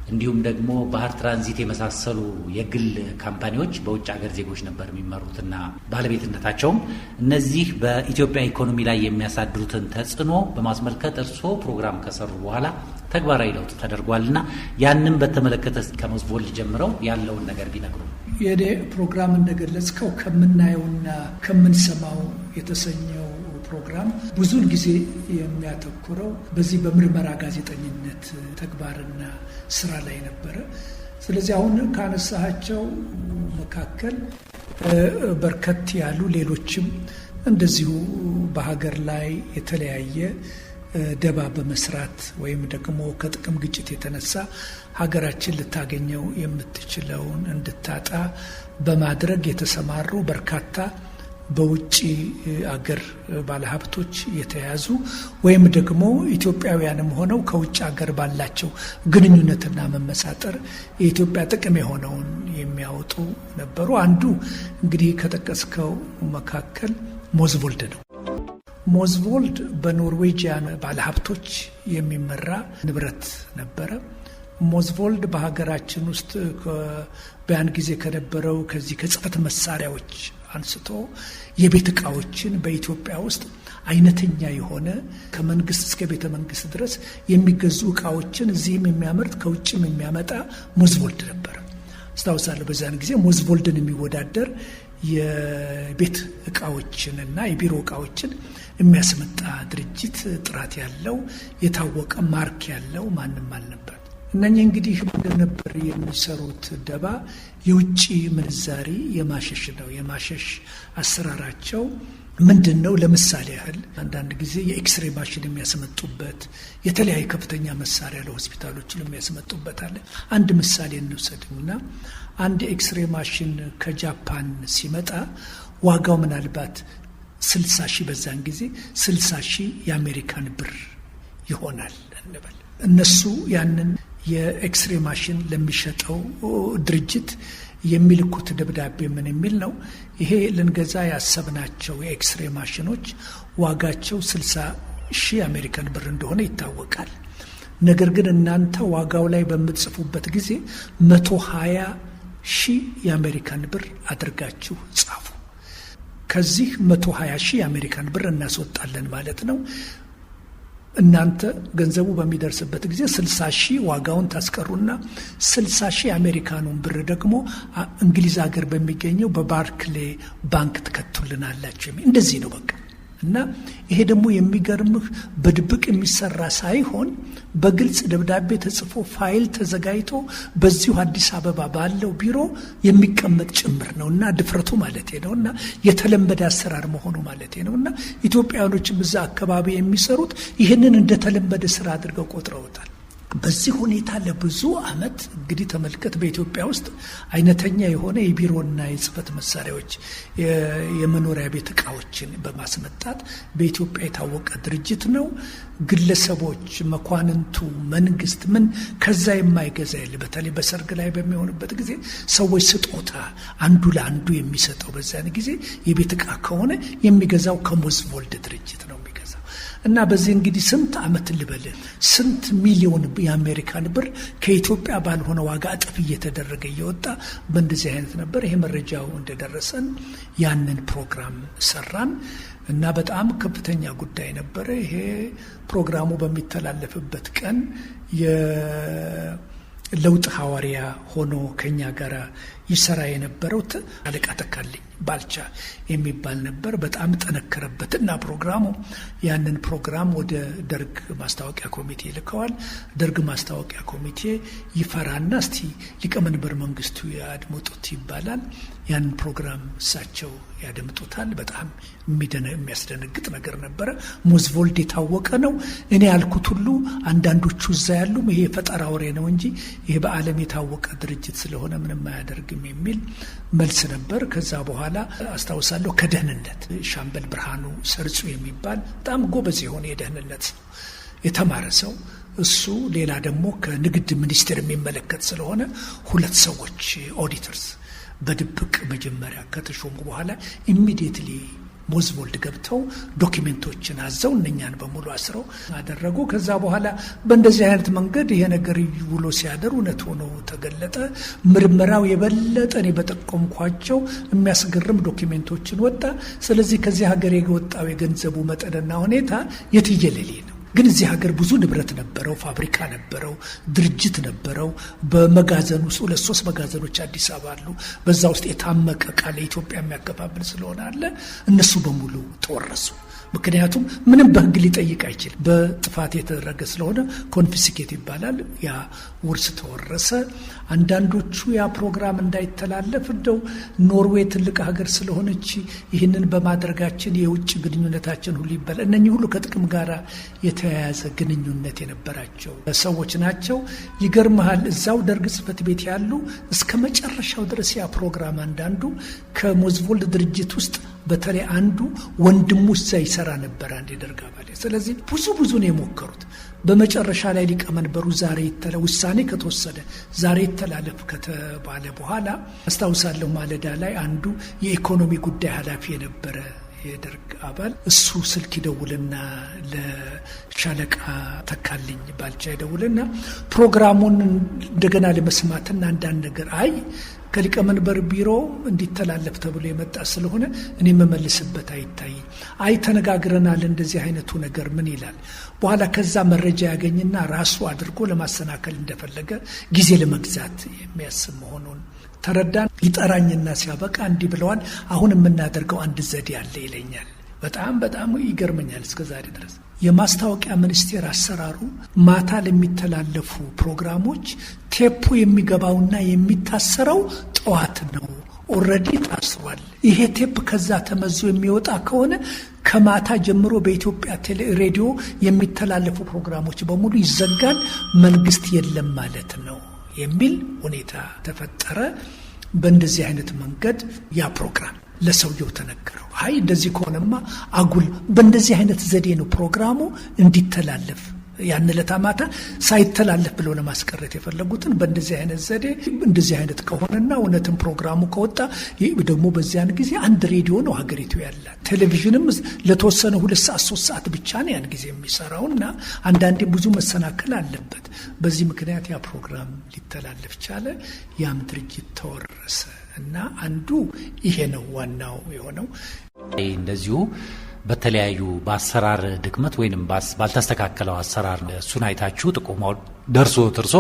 እንዲሁም ደግሞ ባህር ትራንዚት የመሳሰሉ የግል ካምፓኒዎች በውጭ ሀገር ዜጎች ነበር የሚመሩትና ባለቤትነታቸውም እነዚህ በኢትዮጵያ ኢኮኖሚ ላይ የሚያሳድሩትን ተጽዕኖ በማስመልከት እርስዎ ፕሮግራም ከሰሩ በኋላ ተግባራዊ ለውጥ ተደርጓልና ያንን በተመለከተ ከሞዝጎልድ ጀምረው ያለውን ነገር ቢነግሩ። የኔ ፕሮግራም እንደገለጽከው ከምናየውና ከምንሰማው የተሰኘው ፕሮግራም ብዙውን ጊዜ የሚያተኩረው በዚህ በምርመራ ጋዜጠኝነት ተግባርና ስራ ላይ ነበረ። ስለዚህ አሁን ካነሳቸው መካከል በርከት ያሉ ሌሎችም እንደዚሁ በሀገር ላይ የተለያየ ደባ በመስራት ወይም ደግሞ ከጥቅም ግጭት የተነሳ ሀገራችን ልታገኘው የምትችለውን እንድታጣ በማድረግ የተሰማሩ በርካታ በውጭ አገር ባለሀብቶች የተያዙ ወይም ደግሞ ኢትዮጵያውያንም ሆነው ከውጭ አገር ባላቸው ግንኙነትና መመሳጠር የኢትዮጵያ ጥቅም የሆነውን የሚያወጡ ነበሩ። አንዱ እንግዲህ ከጠቀስከው መካከል ሞዝቮልድ ነው። ሞዝቮልድ በኖርዌጂያን ባለሀብቶች የሚመራ ንብረት ነበረ። ሞዝቮልድ በሀገራችን ውስጥ በያን ጊዜ ከነበረው ከዚህ ከጽህፈት መሳሪያዎች አንስቶ የቤት ዕቃዎችን በኢትዮጵያ ውስጥ አይነተኛ የሆነ ከመንግስት እስከ ቤተ መንግስት ድረስ የሚገዙ ዕቃዎችን እዚህም የሚያመርት ከውጭም የሚያመጣ ሞዝቮልድ ነበረ። አስታውሳለሁ በዛን ጊዜ ሞዝቮልድን የሚወዳደር የቤት ዕቃዎችንና የቢሮ ዕቃዎችን የሚያስመጣ ድርጅት ጥራት ያለው የታወቀ ማርክ ያለው ማንም አልነበር። እነኚህ እንግዲህ ምንድን ነበር የሚሰሩት ደባ? የውጭ ምንዛሪ የማሸሽ ነው። የማሸሽ አሰራራቸው ምንድን ነው? ለምሳሌ ያህል አንዳንድ ጊዜ የኤክስሬ ማሽን የሚያስመጡበት የተለያዩ ከፍተኛ መሳሪያ ለሆስፒታሎች የሚያስመጡበት አለ። አንድ ምሳሌ እንውሰድና አንድ ኤክስሬ ማሽን ከጃፓን ሲመጣ ዋጋው ምናልባት 60 ሺህ በዛን ጊዜ 60 ሺህ የአሜሪካን ብር ይሆናል እንበል። እነሱ ያንን የኤክስሬ ማሽን ለሚሸጠው ድርጅት የሚልኩት ደብዳቤ ምን የሚል ነው? ይሄ ልንገዛ ያሰብናቸው የኤክስሬ ማሽኖች ዋጋቸው 60 ሺህ አሜሪካን ብር እንደሆነ ይታወቃል። ነገር ግን እናንተ ዋጋው ላይ በምትጽፉበት ጊዜ 120 ሺህ የአሜሪካን ብር አድርጋችሁ ጻፉ። ከዚህ 120 ሺህ የአሜሪካን ብር እናስወጣለን ማለት ነው። እናንተ ገንዘቡ በሚደርስበት ጊዜ 60 ሺህ ዋጋውን ታስቀሩና 60 ሺህ የአሜሪካኑን ብር ደግሞ እንግሊዝ ሀገር በሚገኘው በባርክሌ ባንክ ትከቱልናላችሁ። እንደዚህ ነው በቃ። እና ይሄ ደግሞ የሚገርምህ በድብቅ የሚሰራ ሳይሆን በግልጽ ደብዳቤ ተጽፎ ፋይል ተዘጋጅቶ በዚሁ አዲስ አበባ ባለው ቢሮ የሚቀመጥ ጭምር ነው። እና ድፍረቱ ማለት ነው እና የተለመደ አሰራር መሆኑ ማለት ነው። እና ኢትዮጵያውያኖችም እዛ አካባቢ የሚሰሩት ይህንን እንደተለመደ ስራ አድርገው ቆጥረውታል። በዚህ ሁኔታ ለብዙ ዓመት እንግዲህ ተመልከት፣ በኢትዮጵያ ውስጥ አይነተኛ የሆነ የቢሮና የጽህፈት መሳሪያዎች የመኖሪያ ቤት ዕቃዎችን በማስመጣት በኢትዮጵያ የታወቀ ድርጅት ነው። ግለሰቦች፣ መኳንንቱ፣ መንግስት ምን ከዛ የማይገዛ የለ። በተለይ በሰርግ ላይ በሚሆንበት ጊዜ ሰዎች ስጦታ አንዱ ለአንዱ የሚሰጠው በዛን ጊዜ የቤት ዕቃ ከሆነ የሚገዛው ከሞዝቮልድ ድርጅት ነው የሚገዛው። እና በዚህ እንግዲህ ስንት ዓመት ልበል ስንት ሚሊዮን የአሜሪካን ብር ከኢትዮጵያ ባልሆነ ዋጋ እጥፍ እየተደረገ እየወጣ በእንደዚህ አይነት ነበር። ይሄ መረጃው እንደደረሰን ያንን ፕሮግራም ሰራን እና በጣም ከፍተኛ ጉዳይ ነበረ። ይሄ ፕሮግራሙ በሚተላለፍበት ቀን የለውጥ ሐዋርያ ሆኖ ከኛ ጋር ይሰራ የነበረው አለቃ ተካልኝ ባልቻ የሚባል ነበር። በጣም ጠነከረበትና ፕሮግራሙ ያንን ፕሮግራም ወደ ደርግ ማስታወቂያ ኮሚቴ ልከዋል። ደርግ ማስታወቂያ ኮሚቴ ይፈራና እስቲ ሊቀመንበር መንግስቱ ያድምጡት ይባላል። ያንን ፕሮግራም እሳቸው ያደምጡታል። በጣም የሚያስደነግጥ ነገር ነበረ። ሞዝቮልድ የታወቀ ነው። እኔ ያልኩት ሁሉ አንዳንዶቹ እዛ ያሉም ይሄ የፈጠራ ወሬ ነው እንጂ ይሄ በዓለም የታወቀ ድርጅት ስለሆነ ምንም አያደርግም የሚል መልስ ነበር። ከዛ በኋላ አስታውሳለሁ ከደህንነት ሻምበል ብርሃኑ ሰርጹ የሚባል በጣም ጎበዝ የሆነ የደህንነት ሰው የተማረ ሰው እሱ፣ ሌላ ደግሞ ከንግድ ሚኒስቴር የሚመለከት ስለሆነ 2 ሰዎች ኦዲተርስ በድብቅ መጀመሪያ ከተሾሙ በኋላ ኢሚዲየትሊ ሞዝቮልድ ገብተው ዶኪሜንቶችን አዘው እነኛን በሙሉ አስረው አደረጉ። ከዛ በኋላ በእንደዚህ አይነት መንገድ ይሄ ነገር ውሎ ሲያደር እውነት ሆኖ ተገለጠ። ምርመራው የበለጠ እኔ በጠቆምኳቸው የሚያስገርም ዶኪሜንቶችን ወጣ። ስለዚህ ከዚህ ሀገር የወጣው የገንዘቡ መጠንና ሁኔታ የትየለሌ ነው። ግን እዚህ ሀገር ብዙ ንብረት ነበረው፣ ፋብሪካ ነበረው፣ ድርጅት ነበረው። በመጋዘን ውስጥ 2-3 መጋዘኖች አዲስ አበባ አሉ። በዛ ውስጥ የታመቀ ዕቃ ለኢትዮጵያ የሚያከፋፍል ስለሆነ አለ። እነሱ በሙሉ ተወረሱ። ምክንያቱም ምንም በህግ ሊጠይቅ አይችልም። በጥፋት የተደረገ ስለሆነ ኮንፊስኬት ይባላል። ያ ውርስ ተወረሰ። አንዳንዶቹ ያ ፕሮግራም እንዳይተላለፍ እንደው ኖርዌይ ትልቅ ሀገር ስለሆነች ይህንን በማድረጋችን የውጭ ግንኙነታችን ሁሉ ይበላል። እነኚህ ሁሉ ከጥቅም ጋር የተያያዘ ግንኙነት የነበራቸው ሰዎች ናቸው። ይገርመሃል፣ እዛው ደርግ ጽሕፈት ቤት ያሉ እስከ መጨረሻው ድረስ ያ ፕሮግራም አንዳንዱ ከሞዝቮልድ ድርጅት ውስጥ በተለይ አንዱ ወንድሙ እዛ ይሰራ ነበር፣ አንድ የደርግ አባል። ስለዚህ ብዙ ነው የሞከሩት። በመጨረሻ ላይ ሊቀመንበሩ ውሳኔ ከተወሰደ ዛሬ ይተላለፍ ከተባለ በኋላ አስታውሳለሁ፣ ማለዳ ላይ አንዱ የኢኮኖሚ ጉዳይ ኃላፊ የነበረ የደርግ አባል እሱ ስልክ ይደውልና ለሻለቃ ተካልኝ ባልቻ ይደውልና ፕሮግራሙን እንደገና ለመስማትና አንዳንድ ነገር ከሊቀመንበር ቢሮ እንዲተላለፍ ተብሎ የመጣ ስለሆነ እኔ መመልስበት አይታይ ተነጋግረናል፣ እንደዚህ አይነቱ ነገር ምን ይላል። በኋላ ከዛ መረጃ ያገኝና ራሱ አድርጎ ለማሰናከል እንደፈለገ ጊዜ ለመግዛት የሚያስብ መሆኑን ተረዳን። ይጠራኝና ሲያበቃ እንዲህ ብለዋል፣ አሁን የምናደርገው አንድ ዘዴ አለ ይለኛል። በጣም ይገርመኛል እስከዛሬ ድረስ። የማስታወቂያ ሚኒስቴር አሰራሩ ማታ ለሚተላለፉ ፕሮግራሞች ቴፑ የሚገባውና የሚታሰረው ጠዋት ነው። ኦልሬዲ ታስሯል። ይሄ ቴፕ ከዛ ተመዞ የሚወጣ ከሆነ ከማታ ጀምሮ በኢትዮጵያ ሬዲዮ የሚተላለፉ ፕሮግራሞች በሙሉ ይዘጋል፣ መንግስት የለም ማለት ነው የሚል ሁኔታ ተፈጠረ። በእንደዚህ አይነት መንገድ ያ ፕሮግራም ለሰውየው ተነገረው። እንደዚህ ከሆነማ አጉል በእንደዚህ አይነት ዘዴ ነው ፕሮግራሙ እንዲተላለፍ ያን ዕለት ማታ ሳይተላለፍ ብለው ለማስቀረት የፈለጉትን በእንደዚህ አይነት ዘዴ እንደዚህ አይነት ከሆነና እውነትም ፕሮግራሙ ከወጣ ደግሞ በዚያን ጊዜ አንድ ሬዲዮ ነው ሀገሪቱ ያላት። ቴሌቪዥንም ለተወሰነ 2 ሰዓት 3 ሰዓት ብቻ ነው ያን ጊዜ የሚሰራውና አንዳንዴ ብዙ መሰናከል አለበት። በዚህ ምክንያት ያ ፕሮግራም ሊተላለፍ ቻለ። ያም ድርጅት ተወረሰ እና አንዱ ይሄ ነው ዋናው የሆነው። እንደዚሁ በተለያዩ በአሰራር ድክመት ወይንም ባልተስተካከለው አሰራር እሱን አይታችሁ ጥቆማው ደርሶ ትርሶ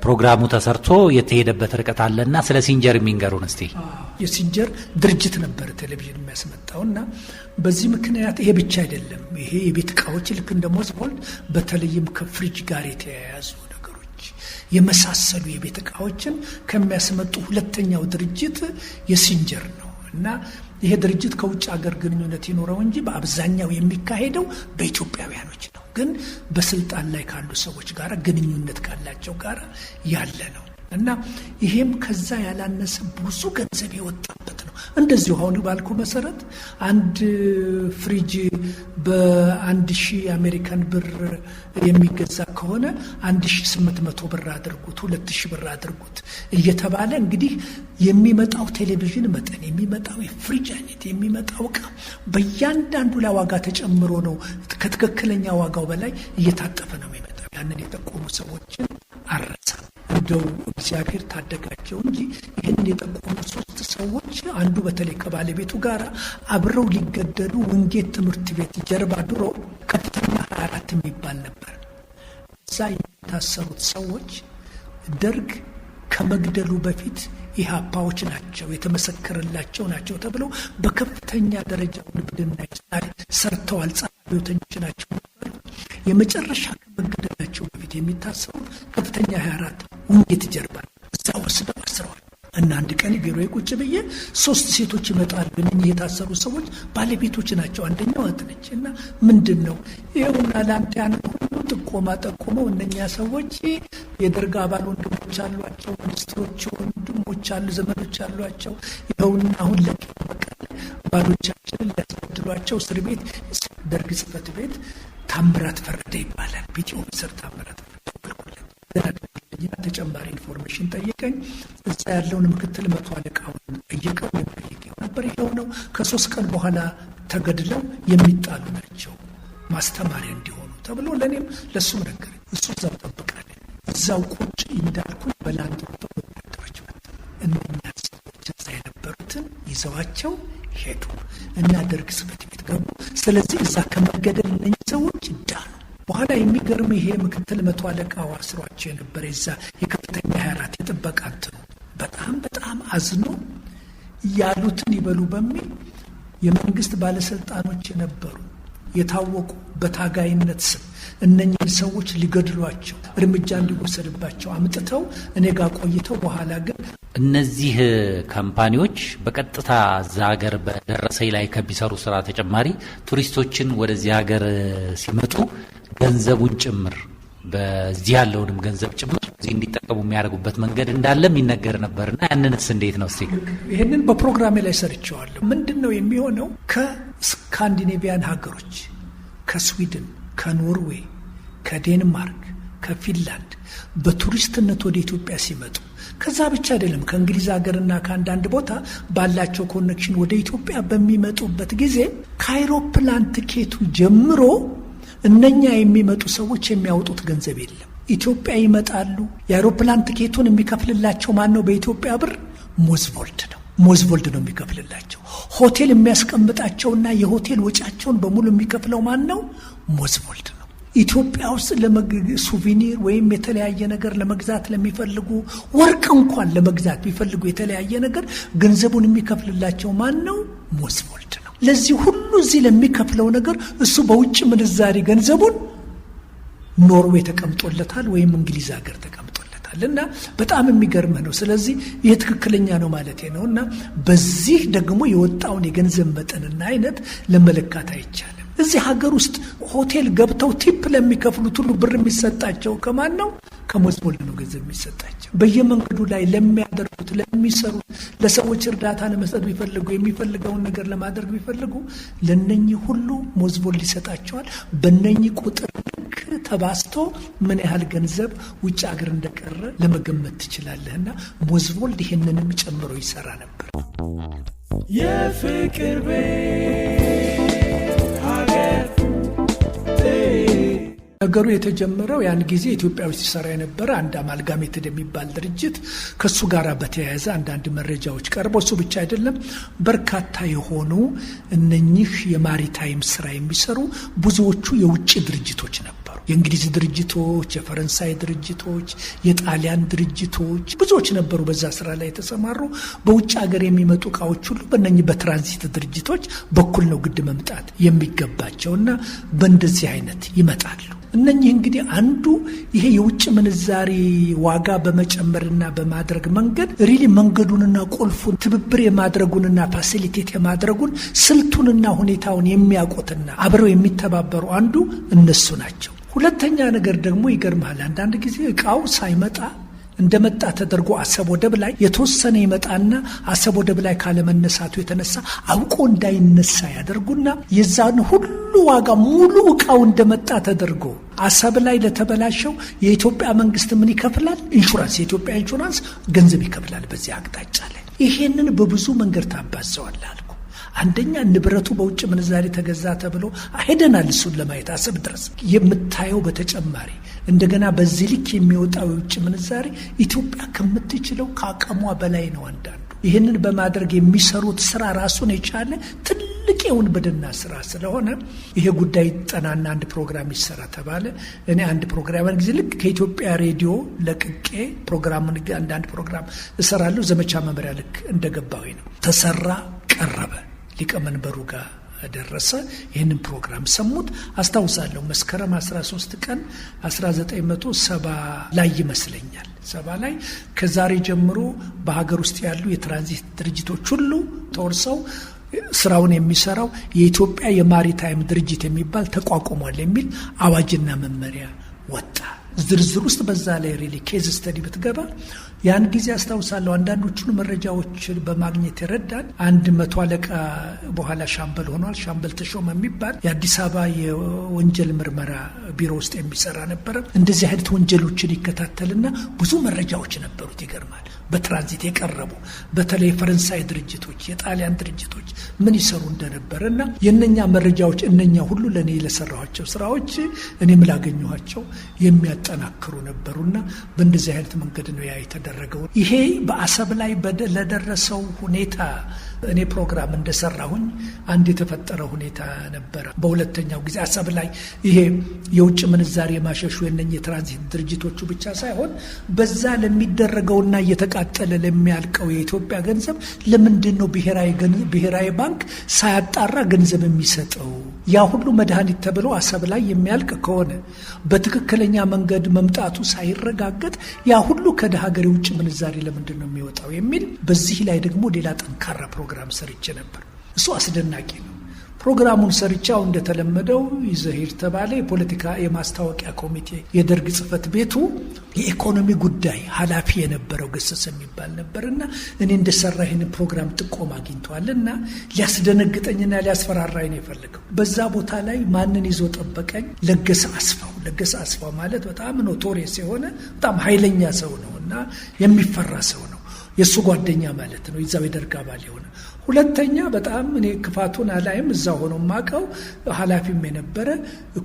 ፕሮግራሙ ተሰርቶ የተሄደበት ርቀት አለና ስለ ሲንጀር የሚንገሩን እስቲ። የሲንጀር ድርጅት ነበር ቴሌቪዥን የሚያስመጣውና በዚህ ምክንያት ይሄ ብቻ አይደለም። ይሄ የቤት እቃዎች ልክ እንደ ሞዝቮልድ በተለይም ከፍሪጅ ጋር የተያያዙ ነገሮች የመሳሰሉ የቤት እቃዎችን ከሚያስመጡ ሁለተኛው ድርጅት የሲንጀር ነው እና ይሄ ድርጅት ከውጭ ሀገር ግንኙነት ይኖረው እንጂ በአብዛኛው የሚካሄደው በኢትዮጵያውያኖች ነው። ግን በስልጣን ላይ ካሉ ሰዎች ጋር ግንኙነት ካላቸው ጋር ያለ ነው እና ይሄም ከዛ ያላነሰ ብዙ ገንዘብ የወጣበት ነው። እንደዚሁ አሁን ባልኩ መሰረት አንድ ፍሪጅ በ1000 አሜሪካን ብር የሚገዛ ከሆነ 1800 ብር አድርጉት፣ 2000 ብር አድርጉት እየተባለ እንግዲህ የሚመጣው ቴሌቪዥን መጠን፣ የሚመጣው የፍሪጅ አይነት፣ የሚመጣው ዕቃ በእያንዳንዱ ላይ ዋጋ ተጨምሮ ነው ከትክክለኛ ዋጋው በላይ እየታጠፈ ነው የሚመጣው። ያንን የጠቆሙ ሰዎችን አረሳ። እንደው እግዚአብሔር ታደጋቸው እንጂ ይህንን የጠቆሙ 3 ሰዎች አንዱ በተለይ ከባለቤቱ ጋር አብረው ሊገደሉ ወንጌል ትምህርት ቤት ጀርባ ድሮ ከፍተኛ 24 የሚባል ነበር። እዛ የታሰሩት ሰዎች ደርግ ከመግደሉ በፊት ኢህአፓዎች ናቸው የተመሰከረላቸው ናቸው ተብለው በከፍተኛ ደረጃ ውንብድና ሰርተዋል። ጸሐፊዎች ናቸው ነበር። የመጨረሻ ከመገደላቸው በፊት የሚታሰሩት ከፍተኛ 24 ወንጌት ጀርባ እዛ ወስደው አስረዋል። እና አንድ ቀን ቢሮ ቁጭ ብዬ 3 ሴቶች ይመጣሉ። እነኚህ የታሰሩ ሰዎች ባለቤቶች ናቸው። አንደኛው እህት ነች። እና ምንድን ነው ይኸውና ለአንተ ያን ሁሉ ጥቆማ ጠቁመው እነኛ ሰዎች የደርግ አባል ወንድሞች አሏቸው፣ ሚኒስትሮች ወንድሞች አሉ፣ ዘመዶች አሏቸው። ይኸውና አሁን ለቀቀ ባሎቻችንን ሊያስገድሏቸው እስር ቤት ደርግ ጽሕፈት ቤት ታምራት ፈረደ ይባላል። ቢቲ ኦፊሰር ታምራት ፈረደ ተጨማሪ ኢንፎርሜሽን ጠየቀኝ። እዛ ያለውን ምክትል 100 አለቃውን ጠየቀው። የሚጠይቀው ነበር ይኸው ነው። ከ3 ቀን በኋላ ተገድለው የሚጣሉ ናቸው ማስተማሪያ እንዲሆኑ ተብሎ ለእኔም ለሱም ነገር እሱ እዛው ጠብቃለ። እዛው ቁጭ እንዳልኩኝ በላንድ ወታደሮች መጡ። እነኛ ሰዎች እዛ የነበሩትን ይዘዋቸው ሄዱ እና ደርግ ጽሕፈት ቤት ገቡ። ስለዚህ እዛ ከመገደል እነኚህ ሰዎች ዳኑ። በኋላ የሚገርም ይሄ ምክትል 100 አለቃው አስሯቸው የነበረ እዛ የከፍተኛ 24 የጥበቃ እንትኑ በጣም አዝኖ ያሉትን ይበሉ በሚል የመንግስት ባለስልጣኖች የነበሩ የታወቁ በታጋይነት ስም እነኚህን ሰዎች ሊገድሏቸው እርምጃ እንዲወሰድባቸው አምጥተው እኔ ጋር ቆይተው በኋላ ግን እነዚህ ካምፓኒዎች በቀጥታ እዛ ሀገር በደረሰኝ ላይ ከሚሰሩ ስራ ተጨማሪ ቱሪስቶችን ወደዚህ ሀገር ሲመጡ ገንዘቡን ጭምር በዚህ ያለውንም ገንዘብ ጭምር እዚህ እንዲጠቀሙ የሚያደርጉበት መንገድ እንዳለም ይነገር ነበርና ያንንስ እንዴት ነው? እስቲ ይህንን በፕሮግራሜ ላይ ሰርቸዋለሁ። ምንድነው የሚሆነው? ከስካንዲኔቪያን ሀገሮች ከስዊድን፣ ከኖርዌይ፣ ከዴንማርክ፣ ከፊንላንድ በቱሪስትነት ወደ ኢትዮጵያ ሲመጡ ከዛ ብቻ አይደለም ከእንግሊዝ ሀገርና ከአንዳንድ ቦታ ባላቸው ኮኔክሽን ወደ ኢትዮጵያ በሚመጡበት ጊዜ ከአይሮፕላን ትኬቱ ጀምሮ እነኛ የሚመጡ ሰዎች የሚያወጡት ገንዘብ የለም። ኢትዮጵያ ይመጣሉ። የአይሮፕላን ትኬቱን የሚከፍልላቸው ማን ነው? በኢትዮጵያ ብር ሞዝቮልድ ነው። ሞዝቮልድ ነው የሚከፍልላቸው። ሆቴል የሚያስቀምጣቸውና የሆቴል ወጫቸውን በሙሉ የሚከፍለው ማን ነው? ሞዝቮልድ ነው። ኢትዮጵያ ውስጥ ሱቪኒር ወይም የተለያየ ነገር ለመግዛት ለሚፈልጉ ወርቅ እንኳን ለመግዛት ቢፈልጉ የተለያየ ነገር ገንዘቡን የሚከፍልላቸው ማን ነው? ሞዝቮልድ ነው። ለዚህ ሁሉ እዚህ ለሚከፍለው ነገር እሱ በውጭ ምንዛሪ ገንዘቡን ኖርዌይ ተቀምጦለታል ወይም እንግሊዝ ሀገር ተቀምጦለታል። እና በጣም የሚገርም ነው። ስለዚህ ይህ ትክክለኛ ነው ማለት ነው። እና በዚህ ደግሞ የወጣውን የገንዘብ መጠንና አይነት ለመለካት አይቻልም። እዚህ ሀገር ውስጥ ሆቴል ገብተው ቲፕ ለሚከፍሉት ሁሉ ብር የሚሰጣቸው ከማን ነው? ከሞዝቮልድ ነው ገንዘብ የሚሰጣቸው። በየመንገዱ ላይ ለሚያደርጉት ለሚሰሩት ለሰዎች እርዳታ ለመስጠት ቢፈልጉ የሚፈልገውን ነገር ለማድረግ ቢፈልጉ ለነኚህ ሁሉ ሞዝቮልድ ይሰጣቸዋል። በነኚህ ቁጥር ልክ ተባስቶ ምን ያህል ገንዘብ ውጭ ሀገር እንደቀረ ለመገመት ትችላለህና ሞዝቮልድ ይሄንንም ጨምሮ ይሰራ ነበር። የፍቅር ቤት ሀገር ነገሩ የተጀመረው ያን ጊዜ ኢትዮጵያ ውስጥ ሲሰራ የነበረ አንድ አማልጋሜትድ የሚባል ድርጅት ከሱ ጋር በተያያዘ አንዳንድ መረጃዎች ቀርበው፣ እሱ ብቻ አይደለም በርካታ የሆኑ እነኚህ የማሪታይም ስራ የሚሰሩ ብዙዎቹ የውጭ ድርጅቶች ነበሩ። የእንግሊዝ ድርጅቶች፣ የፈረንሳይ ድርጅቶች፣ የጣሊያን ድርጅቶች ብዙዎች ነበሩ በዛ ስራ ላይ የተሰማሩ። በውጭ ሀገር የሚመጡ እቃዎች ሁሉ በእነኚህ በትራንዚት ድርጅቶች በኩል ነው ግድ መምጣት የሚገባቸውና በእንደዚህ አይነት ይመጣሉ። እነኚህ እንግዲህ አንዱ ይሄ የውጭ ምንዛሪ ዋጋ በመጨመርና በማድረግ መንገድ ሪሊ መንገዱንና ቁልፉን ትብብር የማድረጉንና ፋሲሊቴት የማድረጉን ስልቱንና ሁኔታውን የሚያውቁትና አብረው የሚተባበሩ አንዱ እነሱ ናቸው። ሁለተኛ ነገር ደግሞ ይገርማል። አንዳንድ ጊዜ እቃው ሳይመጣ እንደመጣ ተደርጎ አሰብ ወደብ ላይ የተወሰነ ይመጣና አሰብ ወደብ ላይ ካለመነሳቱ የተነሳ አውቆ እንዳይነሳ ያደርጉና የዛን ሁሉ ዋጋ ሙሉ እቃው እንደመጣ ተደርጎ አሰብ ላይ ለተበላሸው የኢትዮጵያ መንግስት ምን ይከፍላል? ኢንሹራንስ፣ የኢትዮጵያ ኢንሹራንስ ገንዘብ ይከፍላል። በዚህ አቅጣጫ ላይ ይሄንን በብዙ መንገድ ታባዘዋል አልኩ። አንደኛ ንብረቱ በውጭ ምንዛሪ ተገዛ ተብሎ ሄደናል እሱን ለማየት አሰብ ድረስ የምታየው። በተጨማሪ እንደገና በዚህ ልክ የሚወጣው የውጭ ምንዛሪ ኢትዮጵያ ከምትችለው ከአቅሟ በላይ ነው። አንዳንዱ ይህንን በማድረግ የሚሰሩት ስራ ራሱን የቻለ ትልቅ የውንብድና ስራ ስለሆነ ይሄ ጉዳይ ጠናና አንድ ፕሮግራም ይሰራ ተባለ። እኔ አንድ ፕሮግራም ጊዜ ልክ ከኢትዮጵያ ሬዲዮ ለቅቄ ፕሮግራሙን አንዳንድ ፕሮግራም እሰራለሁ። ዘመቻ መምሪያ ልክ እንደገባሁ ነው ተሰራ፣ ቀረበ፣ ሊቀመንበሩ ጋር ደረሰ። ይህንን ፕሮግራም ሰሙት። አስታውሳለሁ መስከረም 13 ቀን 1970 ላይ ይመስለኛል 70 ላይ ከዛሬ ጀምሮ በሀገር ውስጥ ያሉ የትራንዚት ድርጅቶች ሁሉ ተወርሰው ስራውን የሚሰራው የኢትዮጵያ የማሪታይም ድርጅት የሚባል ተቋቁሟል የሚል አዋጅና መመሪያ ወጣ። ዝርዝር ውስጥ በዛ ላይ ሪሊ ኬዝ ስተዲ ብትገባ ያን ጊዜ አስታውሳለሁ አንዳንዶቹን መረጃዎች በማግኘት ይረዳል። አንድ 100 አለቃ በኋላ ሻምበል ሆኗል፣ ሻምበል ተሾመ የሚባል የአዲስ አበባ የወንጀል ምርመራ ቢሮ ውስጥ የሚሰራ ነበረ። እንደዚህ አይነት ወንጀሎችን ይከታተልና ብዙ መረጃዎች ነበሩት። ይገርማል። በትራንዚት የቀረቡ በተለይ የፈረንሳይ ድርጅቶች፣ የጣሊያን ድርጅቶች ምን ይሰሩ እንደነበረ እና የእነኛ መረጃዎች እነኛ ሁሉ ለእኔ ለሰራኋቸው ስራዎች እኔም ላገኘኋቸው የሚያጠናክሩ ነበሩና በእንደዚህ አይነት መንገድ ነው ያ የተደረገው። ይሄ በአሰብ ላይ ለደረሰው ሁኔታ እኔ ፕሮግራም እንደሰራሁኝ አንድ የተፈጠረ ሁኔታ ነበረ። በሁለተኛው ጊዜ አሰብ ላይ ይሄ የውጭ ምንዛሬ ማሸሹ የነኚህ የትራንዚት ድርጅቶቹ ብቻ ሳይሆን በዛ ለሚደረገውና እየተቃጠለ ለሚያልቀው የኢትዮጵያ ገንዘብ ለምንድን ነው ብሔራዊ ባንክ ሳያጣራ ገንዘብ የሚሰጠው? ያ ሁሉ መድኃኒት ተብሎ አሰብ ላይ የሚያልቅ ከሆነ በትክክለኛ መንገድ መምጣቱ ሳይረጋገጥ ያ ሁሉ ከደሃ ሀገር የውጭ ምንዛሬ ለምንድን ነው የሚወጣው የሚል በዚህ ላይ ደግሞ ሌላ ጠንካራ ፕሮግራም ሰርቼ ነበር። እሱ አስደናቂ ነው። ፕሮግራሙን ሰርቻው እንደተለመደው ይዘሄድ ተባለ። የፖለቲካ የማስታወቂያ ኮሚቴ የደርግ ጽህፈት ቤቱ የኢኮኖሚ ጉዳይ ኃላፊ የነበረው ገሰሰ የሚባል ነበርና እኔ እንደሰራ ይህን ፕሮግራም ጥቆም አግኝቷልና ሊያስደነግጠኝና ሊያስፈራራኝ ነው የፈለገው። በዛ ቦታ ላይ ማንን ይዞ ጠበቀኝ? ለገሰ አስፋው ማለት በጣም ኖቶሪየስ የሆነ በጣም ኃይለኛ ሰው ነው እና የሚፈራ ሰው ነው። የእሱ ጓደኛ ማለት ነው። ይዛው የደርግ አባል የሆነ ሁለተኛ በጣም እኔ ክፋቱን አላይም እዛ ሆኖ ማቀው ኃላፊም የነበረ